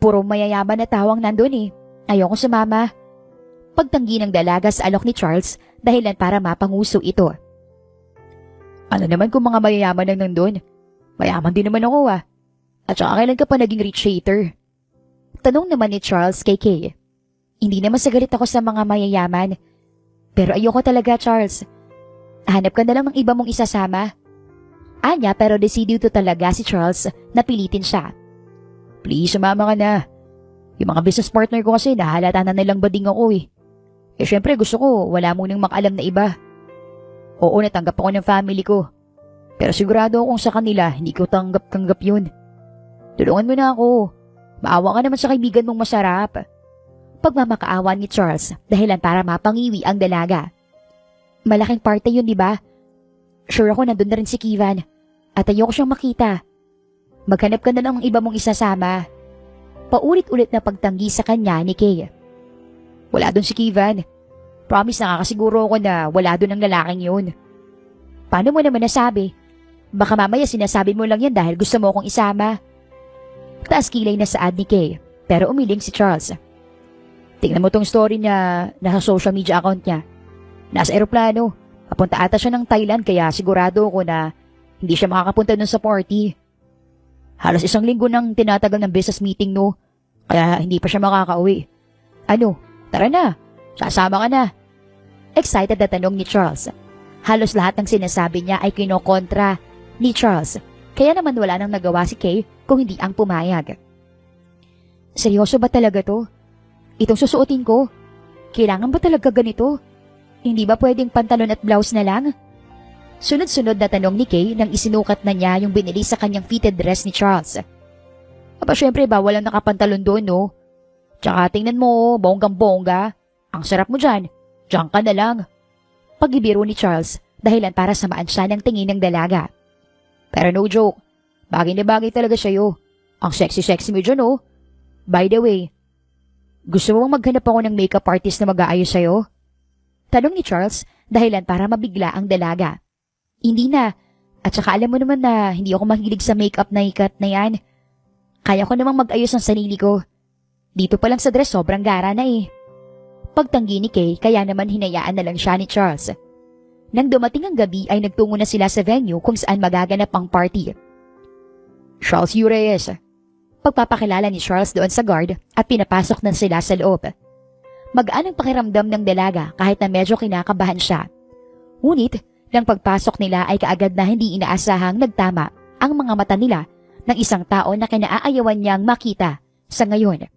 Puro mayayaman na tawang nandun Ayoko sumama. Pagtanggi ng dalaga sa alok ni Charles dahilan para mapanguso ito.
Ano naman kung mga mayayaman lang nandun? Mayaman din naman ako At saka kailan ka pa naging rich hater?
Tanong naman ni Charles kay Kay. Hindi naman sa galit ako sa mga mayayaman. Pero ayoko talaga, Charles. Hanap ka na lang ng iba mong isasama. Anya pero decidido talaga si Charles na pilitin siya.
Please, sumama ka na. Yung mga business partner ko kasi nahalata na nilang bading ako syempre gusto ko wala munang makaalam na iba. Oo, natanggap ako ng family ko. Pero sigurado akong sa kanila hindi ko tanggap-tanggap yun. Tulungan mo na ako. Maawa ka naman sa kaibigan mong masarap.
Pagmamakaawa ni Charles dahilan para mapangiwi ang dalaga. Malaking parte yun, di ba? Sure ako nandun na rin si Kivan. At ayoko siyang makita. Maghanap ka na lang ng iba mong isasama. Paulit-ulit na pagtanggi sa kanya ni Kay.
Wala dun si Kivan. Promise, nakakasiguro ako na wala dun ang lalaking yun.
Paano mo naman nasabi? Baka mamaya sinasabi mo lang yan dahil gusto mo akong isama. Taas kilay na saad ni Kay, pero umiling si Charles.
Tingnan mo tong story niya nasa social media account niya. Nasa eroplano. Papunta ata siya ng Thailand kaya sigurado ako na hindi siya makakapunta dun sa party. Halos 1 linggo nang tinatagal ng business meeting no. Kaya hindi pa siya makakauwi. Ano? Tara na. Sasama ka na. Excited na tanong ni Charles. Halos lahat ng sinasabi niya ay kinokontra ni Charles. Kaya naman wala nang nagawa si Kay kung hindi ang pumayag. Seryoso ba talaga to? Itong susuotin ko? Kailangan ba talaga ganito? Hindi ba pwedeng pantalon at blouse na lang? Sunod-sunod na tanong ni Kay nang isinukat na niya yung binili sa kanyang fitted dress ni Charles. Aba syempre ba walang nakapantalon doon no? Tsaka tingnan mo, bonggang-bongga. Ang sarap mo dyan. Diyan ka na lang. Pag-ibiro ni Charles dahilan para samaan siya ng tingin ng dalaga. Pero no joke, bagay na bagay talaga sa'yo. Ang sexy-sexy mo dyan oh. By the way, gusto mo bang maghanap ako ng makeup artist na mag-aayos sa'yo? Tanong ni Charles dahilan para mabigla ang dalaga. Hindi na. At saka alam mo naman na hindi ako mahilig sa makeup na ikat na yan. Kaya ko namang mag-ayos ng sarili ko. Dito pa lang sa dress sobrang gara na eh. Pagtanggi ni Kay kaya naman hinayaan na lang siya ni Charles. Nang dumating ang gabi ay nagtungo na sila sa venue kung saan magaganap ang party. Charles U. Reyes. Pagpapakilala ni Charles doon sa guard at pinapasok na sila sa loob. Magaan ang pakiramdam ng dalaga kahit na medyo kinakabahan siya. Ngunit, nang pagpasok nila ay kaagad na hindi inaasahang nagtama ang mga mata nila ng isang tao na kinaayawan niyang makita sa ngayon.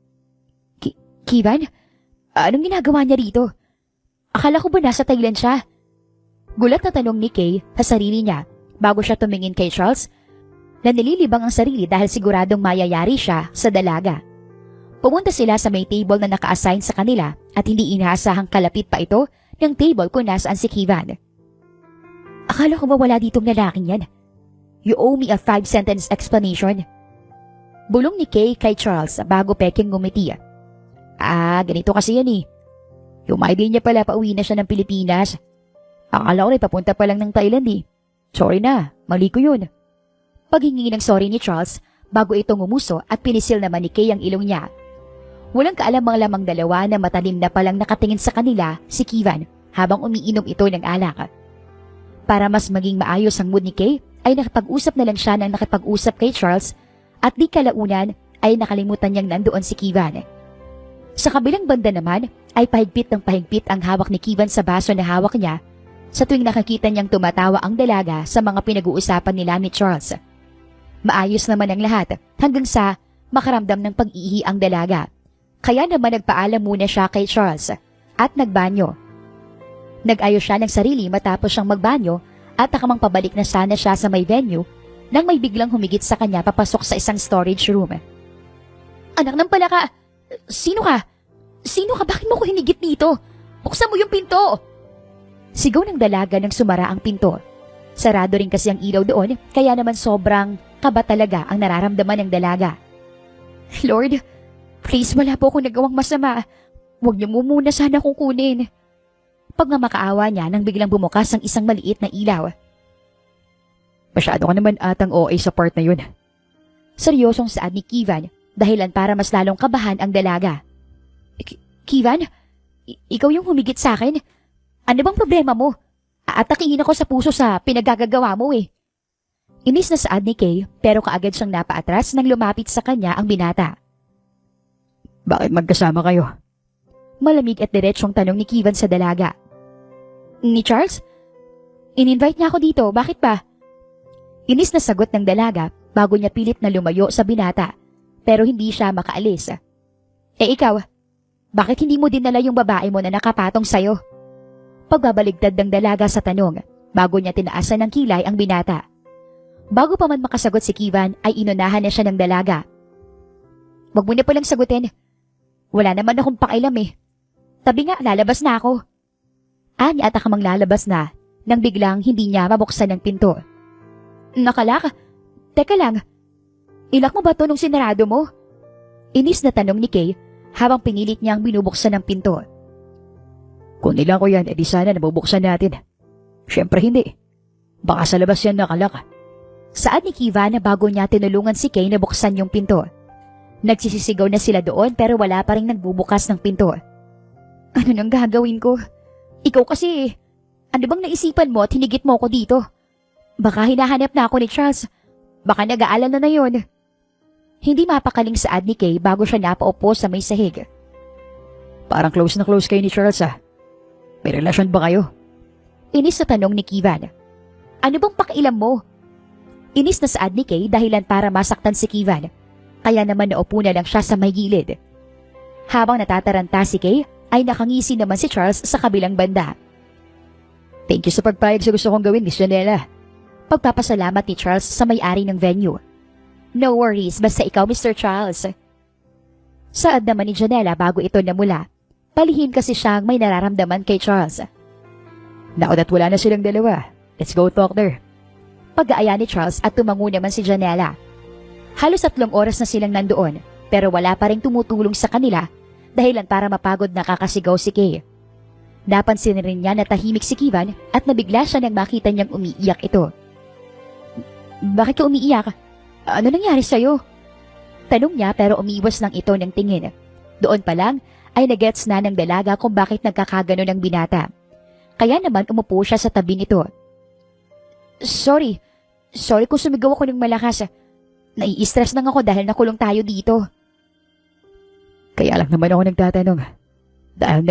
Kivan? Anong ginagawa niya rito? Akala ko ba nasa Thailand siya? Gulat na tanong ni Kay sa sarili niya bago siya tumingin kay Charles na nililibang ang sarili dahil siguradong mayayari siya sa dalaga. Pumunta sila sa may table na naka-assign sa kanila at hindi inaasahang kalapit pa ito ng table kung nasaan si Kivan. Akala ko ba wala ditong lalaking yan? You owe me a 5-sentence explanation. Bulong ni Kay kay Charles bago peking ngumiti. Ganito kasi yan eh. Yung idea niya pala pauwi na siya ng Pilipinas. Akala ko rin papunta pa lang ng Thailand eh. Sorry na, mali ko yun. Paghingi ng sorry ni Charles bago ito ngumuso at pinisil naman ni Kay ang ilong niya. Walang kaalamang-lamang dalawa na matalim na palang nakatingin sa kanila si Kivan habang umiinom ito ng alak. Para mas maging maayos ang mood ni Kay, ay nakipag-usap na lang siya nang nakipag-usap kay Charles at di kalaunan ay nakalimutan niyang nandoon si Kivan. Sa kabilang banda naman ay pahigpit ng pahigpit ang hawak ni Kivan sa baso na hawak niya sa tuwing nakakita niyang tumatawa ang dalaga sa mga pinag-uusapan nila ni Charles. Maayos naman ang lahat hanggang sa makaramdam ng pag-ihi ang dalaga. Kaya naman nagpaalam muna siya kay Charles at nagbanyo. Nag-ayos siya ng sarili matapos siyang magbanyo at nakamang pabalik na sana siya sa may venue nang may biglang humigit sa kanya papasok sa isang storage room. Anak ng palaka! Sino ka? Sino ka? Bakit mo ko hinigit dito? Buksan mo yung pinto! Sigaw ng dalaga nang sumara ang pinto. Sarado rin kasi ang ilaw doon kaya naman sobrang kaba talaga ang nararamdaman ng dalaga. Lord, please wala po akong nagawang masama. Huwag niyo mo muna sana akong kunin. Pagmamakaawa niya nang biglang bumukas ang isang maliit na ilaw. Masyado ka naman atang OA sa part na yun. Seryosong saad ni Kivan dahilan para mas lalong kabahan ang dalaga. Kivan, ikaw yung humigit sa akin? Ano bang problema mo? Aatakihin ako sa puso sa pinagagagawa mo eh. Inis na saad ni Kay pero kaagad siyang napaatras nang lumapit sa kanya ang binata. Bakit magkasama kayo? Malamig at diretsyong tanong ni Kivan sa dalaga. Ni Charles? In-invite niya ako dito, bakit ba? Inis na sagot ng dalaga bago niya pilit na lumayo sa binata pero hindi siya makaalis. Ikaw, bakit hindi mo dinala yung babae mo na nakapatong sayo? Pagbabaligtad ng dalaga sa tanong bago niya tinaasan ng kilay ang binata. Bago pa man makasagot si Kivan ay inunahan na siya ng dalaga. Wag mo na palang sagutin. Wala naman akong pakialam eh. Tabi nga, lalabas na ako. Ani at akamang lalabas na nang biglang hindi niya mabuksan ang pinto. Nakalak? Teka lang, ilak mo ba to nung sinarado mo? Inis na tanong ni Kay habang pinilit niyang binubuksan ang pinto. Kung nilang ko yan, edi sana nabubuksan natin. Siyempre hindi. Baka sa labas yan nakalak. Saad ni Kiva na bago niya tinulungan si Kay na buksan yung pinto. Nagsisisigaw na sila doon pero wala pa rin nagbubukas ng pinto.
Ano nang gagawin ko? Ikaw kasi, ano bang naisipan mo at hinigit mo ako dito? Baka hinahanap na ako ni Charles. Baka nag-aalala na yon. Hindi mapakaling saad ni Kay bago siya napaupo sa may sahig.
Parang close na close kayo ni Charles May relasyon ba kayo?
Inis na tanong ni Kivan. Ano bang pakialam mo? Inis na saad ni Kay dahilan para masaktan si Kivan. Kaya naman naupo na lang siya sa may gilid. Habang natataranta si Kay, ay nakangisi naman si Charles sa kabilang banda.
Thank you sa pagpayag sa gusto kong gawin, Miss Janela.
Pagpapasalamat ni Charles sa may-ari ng venue. No worries, basta ikaw, Mr. Charles. Saad naman ni Janela bago ito namula. Palihim kasi siyang may nararamdaman kay Charles.
Now that wala na silang dalawa, let's go talk there.
Pag-aaya ni Charles at tumango naman si Janela. Halos 3 oras na silang nandoon pero wala pa rin tumutulong sa kanila dahilan para mapagod na kakasigaw si Kay. Napansin rin niya na tahimik si Kivan at nabigla siya nang makita niyang umiiyak ito. Bakit ka umiiyak? Ano nangyari sa'yo? Tanong niya pero umiwas lang ito ng tingin. Doon pa lang ay nagets na ng dalaga kung bakit nagkakagano ng binata. Kaya naman umupo siya sa tabi nito. Sorry kung sumigaw ako ng malakas. Nai-stress lang ako dahil nakulong tayo dito.
Kaya lang naman ako nagtatanong. Dahil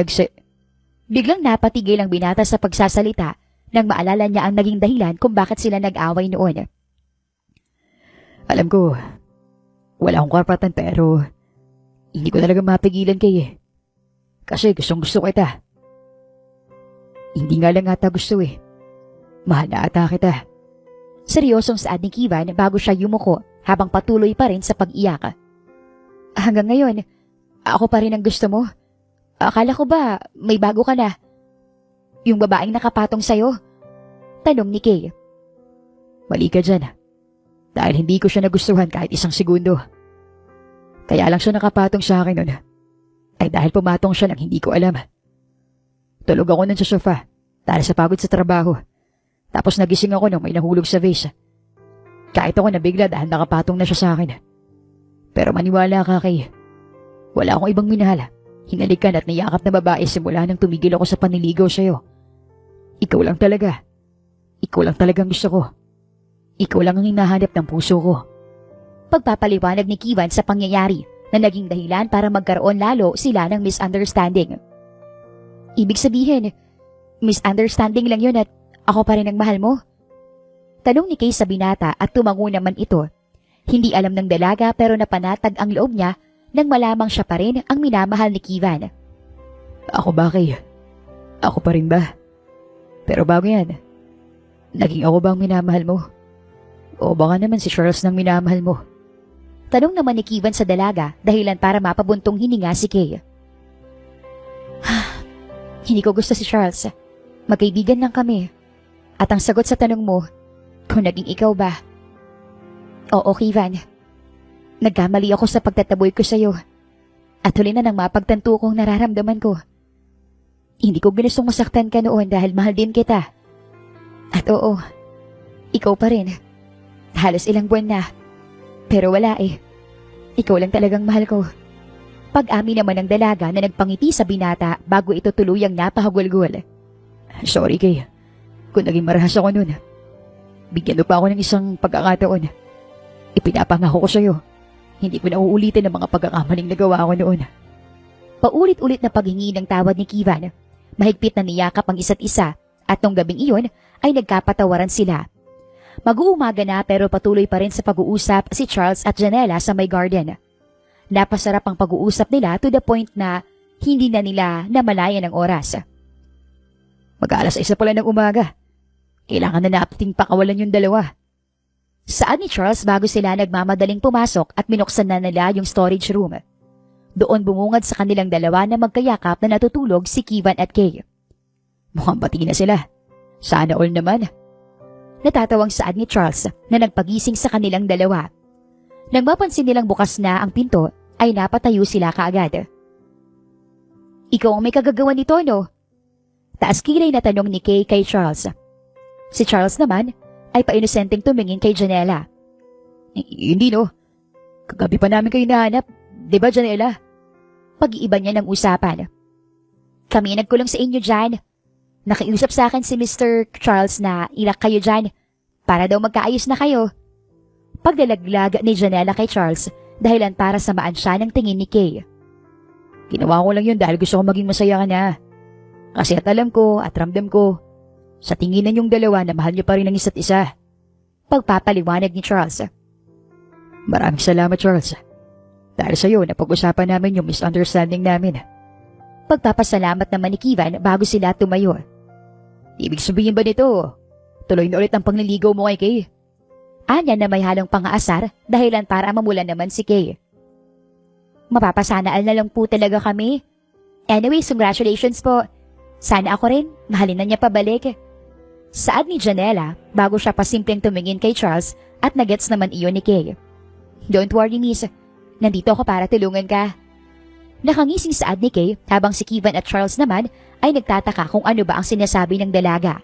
Biglang napatigil ang binata sa pagsasalita nang maalala niya ang naging dahilan kung bakit sila nag-away noon.
Alam ko, wala akong karapatan pero hindi ko talaga mapigilan kayo Kasi gusto kita. Hindi nga lang ata gusto Mahal na ata kita.
Seryosong saad ni Kivan bago siya yumuko habang patuloy pa rin sa pag-iyak. Hanggang ngayon, ako pa rin ang gusto mo. Akala ko ba may bago ka na? Yung babaeng nakapatong sa'yo? Tanong ni Kay.
Mali ka dyan. Dahil hindi ko siya nagustuhan kahit 1 segundo. Kaya lang siya nakapatong sa akin nun. Ay dahil pumatong siya nang hindi ko alam. Tulog ako nun sa sofa dahil sa pagod sa trabaho. Tapos nagising ako nung may nahulog sa vase. Kahit ako nabigla dahil nakapatong na siya sa akin. Pero maniwala ka Kay. Wala akong ibang minahal. Hinalikan at niyakap na babae simula nang tumigil ako sa panliligaw sa'yo. Ikaw lang talaga. Ikaw lang talagang gusto ko. Ikaw lang ang hinahanap ng puso ko.
Pagpapaliwanag ni Kivan sa pangyayari na naging dahilan para magkaroon lalo sila ng misunderstanding. Ibig sabihin, misunderstanding lang yun at ako pa rin ang mahal mo? Tanong ni Kay sa binata at tumango naman ito. Hindi alam ng dalaga pero napanatag ang loob niya nang malamang siya pa rin ang minamahal ni Kivan.
Ako ba Kay? Ako pa rin ba? Pero bago yan, naging ako ba ang minamahal mo? O baka naman si Charles nang minamahal mo?
Tanong naman ni Kivan sa dalaga dahilan para mapabuntong hininga si Kay. Hindi ko gusto si Charles. Magkaibigan lang kami. At ang sagot sa tanong mo, kung naging ikaw ba? Oo, Kivan. Nagkamali ako sa pagtataboy ko sa'yo. At huli na nang mapagtanto kong nararamdaman ko. Hindi ko ginustong masaktan ka noon dahil mahal din kita. At oo, ikaw pa rin. Halos ilang buwan na. Pero wala Ikaw lang talagang mahal ko. Pag-amin naman ng dalaga na nagpangiti sa binata bago ito tuluyang napahagulgol.
Sorry Kay. Kung naging marahas ako noon. Bigyan mo pa ako ng isang pagkakataon. Ipinapangako ko sa'yo. Hindi ko na uulitin ang mga pagkakamaling nagawa ko noon.
Paulit-ulit na paghingi ng tawad ni Kivan. Mahigpit na niyakap ang isa't isa at nung gabing iyon ay nagkapatawaran sila. Mag-uumaga na pero patuloy pa rin sa pag-uusap si Charles at Janela sa may garden. Napasarap ang pag-uusap nila to the point na hindi na nila namalayan ang oras.
Mag-alas 6 pala ng umaga. Kailangan na nating pakawalan yung dalawa.
Saan ni Charles bago sila nagmamadaling pumasok at binuksan na nila yung storage room. Doon bumungad sa kanilang dalawa na magkayakap na natutulog si Kivan at Kay.
Mukhang bati na sila. Sana all naman.
Natatawang saad ni Charles na nagpagising sa kanilang dalawa. Nang mapansin nilang bukas na ang pinto, ay napatayo sila kaagad. Ikaw ang may kagagawa nito, no? Taas kilay na tanong ni Kay kay Charles. Si Charles naman ay painosenteng tumingin kay Janela.
Hindi no. Kagabi pa namin kayo nahanap. Diba Janela?
Pag-iiba niya ng usapan. Kami ang nagkulong sa inyo dyan. Nakiusap sa akin si Mr. Charles na ilak kayo dyan para daw magkaayos na kayo. Pagdalaglag ni Janela kay Charles dahilan para samaan siya ng tingin ni Kay.
Ginawa ko lang yun dahil gusto ko maging masaya ka na. Kasi at alam ko at ramdam ko, sa tingin ninyong dalawa na mahal niyo pa rin ang isa't isa.
Pagpapaliwanag ni Charles.
Maraming salamat, Charles. Dahil sa iyo, napag-usapan namin yung misunderstanding namin.
Pagpapasalamat naman ni Kivan bago sila tumayo.
Ibig sabihin ba nito, tuloy na ulit ang pangliligaw mo kay Kay?
Anya na may halong pang-aasar dahilan para mamulan naman si Kay. Mapapasanaal na lang po talaga kami. Anyways, congratulations po. Sana ako rin, mahalin na niya pabalik. Saad ni Janela bago siya pasimpleng tumingin kay Charles at nagets naman iyon ni Kay. Don't worry, miss. Nandito ako para tulungan ka. Nakangising saad ni Kay habang si Kivan at Charles naman ay nagtataka kung ano ba ang sinasabi ng dalaga.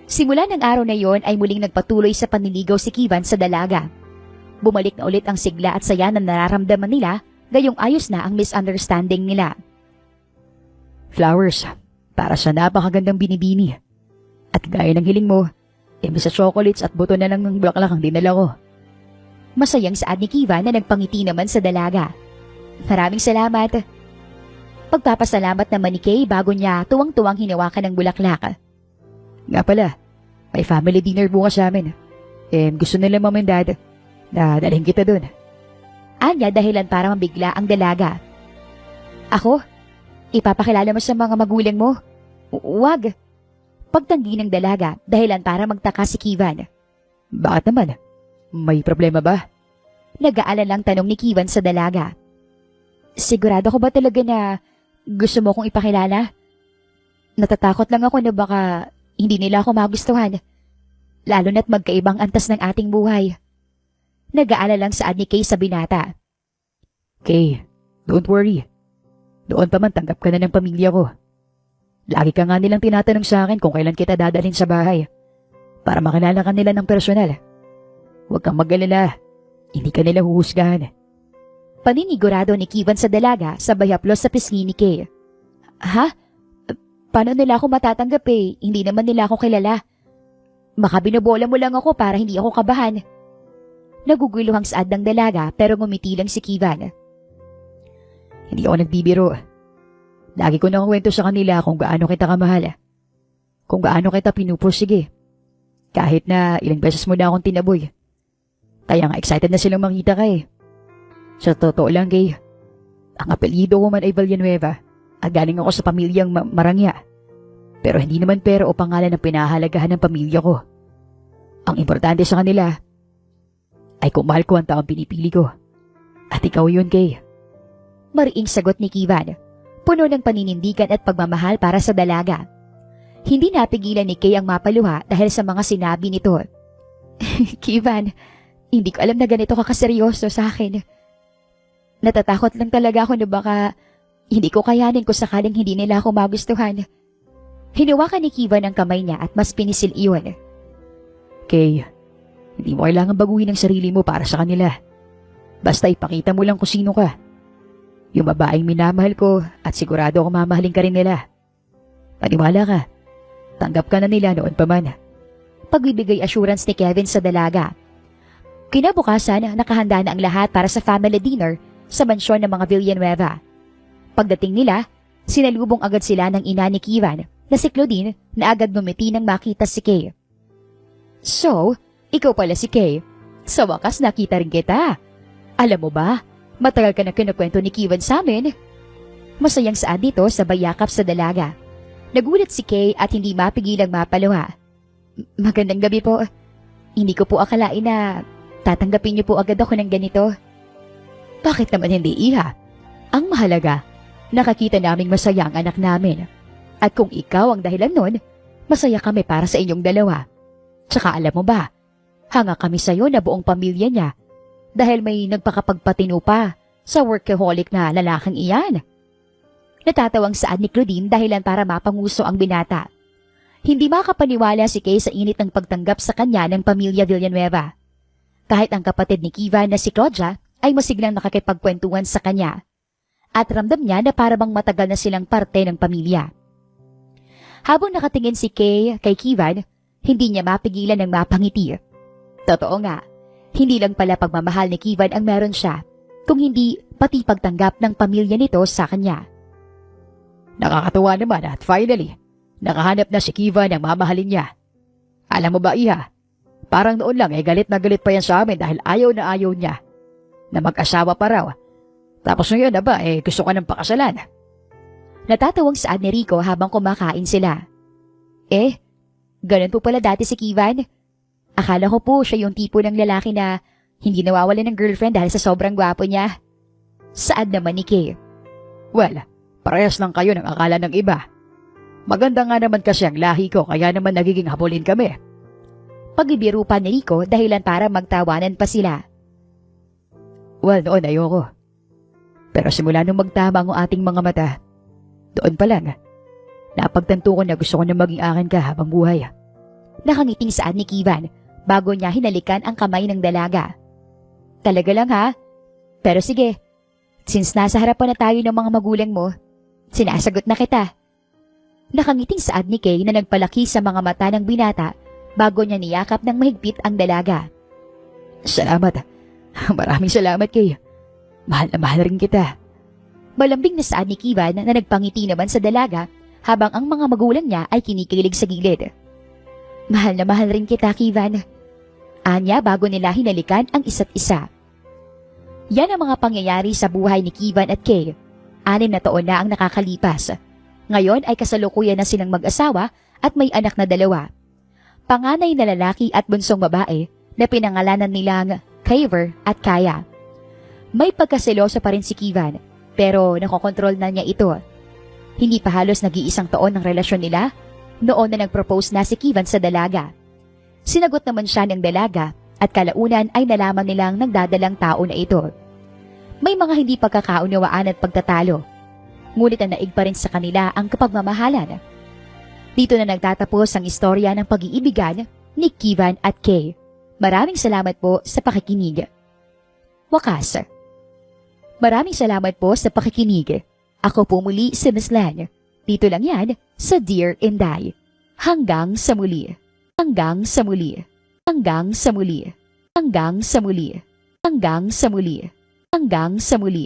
Simula ng araw na yon ay muling nagpatuloy sa panliligaw si Kivan sa dalaga. Bumalik na ulit ang sigla at saya na nararamdaman nila gayong ayos na ang misunderstanding nila.
Flowers, para sa napakagandang binibini. At gaya ng hiling mo, imbis sa chocolates at buto na lang ng bulaklak ang dinala ko.
Masayang saad ni Kivan na nagpangiti naman sa dalaga. Maraming salamat. Pagpapasalamat naman ni Kay bago niya tuwang-tuwang hinawakan ng bulaklak.
Nga pala, may family dinner bukas sa amin. Gusto nila mom and dad na dalhin kita dun.
Anya dahilan para mabigla ang dalaga. Ako? Ipapakilala mo sa mga magulang mo? Wag. Pagtanggi ng dalaga dahilan para magtaka si Kivan.
Bakit naman? May problema ba?
Nag-aalalang tanong ni Kivan sa dalaga. Sigurado ko ba talaga na gusto mo kong ipakilala? Natatakot lang ako na baka hindi nila ako magustuhan. Lalo na't magkaibang antas ng ating buhay. Nag-aalalang saad ni Kay sa binata.
Kay, don't worry. Doon pa man tanggap ka na ng pamilya ko. Lagi ka nga nilang tinatanong sa akin kung kailan kita dadalhin sa bahay para makilala ka nila ng personal. Huwag kang mag-alala. Hindi ka nila huhusgahan.
Paninigurado ni Kivan sa dalaga sabay haplos sa pisngi ni Kay. Ha? Paano nila ako matatanggap eh? Hindi naman nila ako kilala. Baka binubola mo lang ako para hindi ako kabahan. Naguguluhang saad ng dalaga pero ngumiti lang si Kivan.
Hindi ako nagbibiro. Lagi ko nakakwento sa kanila kung gaano kita kamahal. Kung gaano kita pinupursige. Kahit na ilang beses mo na akong tinaboy. Kaya nga excited na silang makita ka eh. Sa totoo lang, Kay, ang apelyido ko man ay Villanueva at galing ako sa pamilyang Marangya. Pero hindi naman pera o pangalan ang pinahalagahan ng pamilya ko. Ang importante sa kanila ay kung mahal ko ang taong pinipili ko. At ikaw yun, Kay.
Mariing sagot ni Kivan, puno ng paninindigan at pagmamahal para sa dalaga. Hindi napigilan ni Kay ang mapaluha dahil sa mga sinabi nito. Kivan, hindi ko alam na ganito ka kaseryoso sa akin. Natatakot lang talaga ako na baka hindi ko kayanin kung sakaling hindi nila ako magustuhan. Hinawakan ni Kivan ang kamay niya at mas pinisil iyon.
Kay, hindi mo kailangan baguhin ang sarili mo para sa kanila. Basta ipakita mo lang kung sino ka. Yung babaeng minamahal ko at sigurado ako mamahalin ka rin nila. Paniwala ka. Tanggap ka na nila noon pa man.
Pagbibigay assurance ni Kevin sa dalaga. Kinabukasan, nakahanda na ang lahat para sa family dinner sa mansyon ng mga Villanueva. Pagdating nila, sinalubong agad sila ng ina ni Kivan na si Claudine na agad ngumiti nang makita si Kay. So, ikaw pala si Kay. Sa wakas nakita rin kita. Alam mo ba, matagal ka na kinukwento ni Kivan sa amin. Masayang saad dito sa bayakap sa dalaga. Nagulat si Kay at hindi mapigilang mapaluha. Magandang gabi po. Hindi ko po akalain na tatanggapin niyo po agad ako ng ganito. Bakit naman hindi, iha? Ang mahalaga, nakakita naming masaya ang anak namin. At kung ikaw ang dahilan nun, masaya kami para sa inyong dalawa. Tsaka alam mo ba, hanga kami sa'yo na buong pamilya niya dahil may nagpakapagpatino pa sa workaholic na lalaking iyan. Natatawang saad ni Claudine dahilan para mapanguso ang binata. Hindi makapaniwala si Kay sa init ng pagtanggap sa kanya ng pamilya Villanueva. Kahit ang kapatid ni Kivan na si Claudia ay masiglang nakakipagkwentuhan sa kanya. at ramdam niya na parabang matagal na silang parte ng pamilya. Habang nakatingin si Kay kay Kevin, hindi niya mapigilan ng mapangiti. Totoo nga, hindi lang pala pagmamahal ni Kevin ang meron siya, kung hindi pati pagtanggap ng pamilya nito sa kanya.
Nakakatuwa naman at finally, nakahanap na si Kevin ng mamahalin niya. Alam mo ba, Iha, parang noon lang galit na galit pa yan sa amin dahil ayaw na ayaw niya na mag-asawa pa raw. Tapos ngayon na ba, gusto ka ng pakasalan.
Natatawang saad ni Rico habang kumakain sila. Ganun po pala dati si Kevin. Akala ko po siya yung tipo ng lalaki na hindi nawawalan ng girlfriend dahil sa sobrang gwapo niya. Saad naman ni Kay.
Well, parehas lang kayo ng akala ng iba. Maganda nga naman kasi ang lahi ko kaya naman nagiging habulin kami.
Pagibiro pa ni Rico dahilan para magtawanan pa sila.
Well, noon ayoko. Pero simula nung magtama ang ating mga mata, doon pa lang, napagtanto ko na gusto ko na maging akin ka habang buhay.
Nakangiting saad ni Kevin bago niya hinalikan ang kamay ng dalaga. Talaga lang ha? Pero sige, since nasa harapan na tayo ng mga magulang mo, sinasagot na kita. Nakangiting saad ni Kay na nagpalaki sa mga mata ng binata bago niya niyakap ng mahigpit ang dalaga.
Salamat. Maraming salamat, Kay. Mahal na mahal rin kita.
Malambing na saad ni Kevin na nagpangiti naman sa dalaga habang ang mga magulang niya ay kinikilig sa gilid. Mahal na mahal rin kita, Kevin. Anya bago nila hinalikan ang isa't isa. Yan ang mga pangyayari sa buhay ni Kevin at Kay. 6 na taon na ang nakakalipas. Ngayon ay kasalukuyan na silang mag-asawa at may anak na 2. Panganay na lalaki at bunsong babae na pinangalanan nilang Kaver at Kaya. May pagkaseloso pa rin si Kevin, pero nakokontrol na niya ito. Hindi pa halos nag-iisang taon ng relasyon nila noon na nag-propose na si Kevin sa dalaga. Sinagot naman siya ng dalaga at kalaunan ay nalaman nilang nagdadalang tao na ito. May mga hindi pagkakaunawaan at pagtatalo, ngunit ang naig pa rin sa kanila ang kapagmamahalan. Dito na nagtatapos ang istorya ng pag-iibigan ni Kevin at Kay. Maraming salamat po sa pakikinig. Wakas. Maraming salamat po sa pakikinig. Ako po muli si Miss Lan. Dito lang yan sa Dear Inday. Hanggang sa muli. Hanggang sa muli. Hanggang sa muli. Hanggang sa muli. Hanggang sa muli. Hanggang sa muli.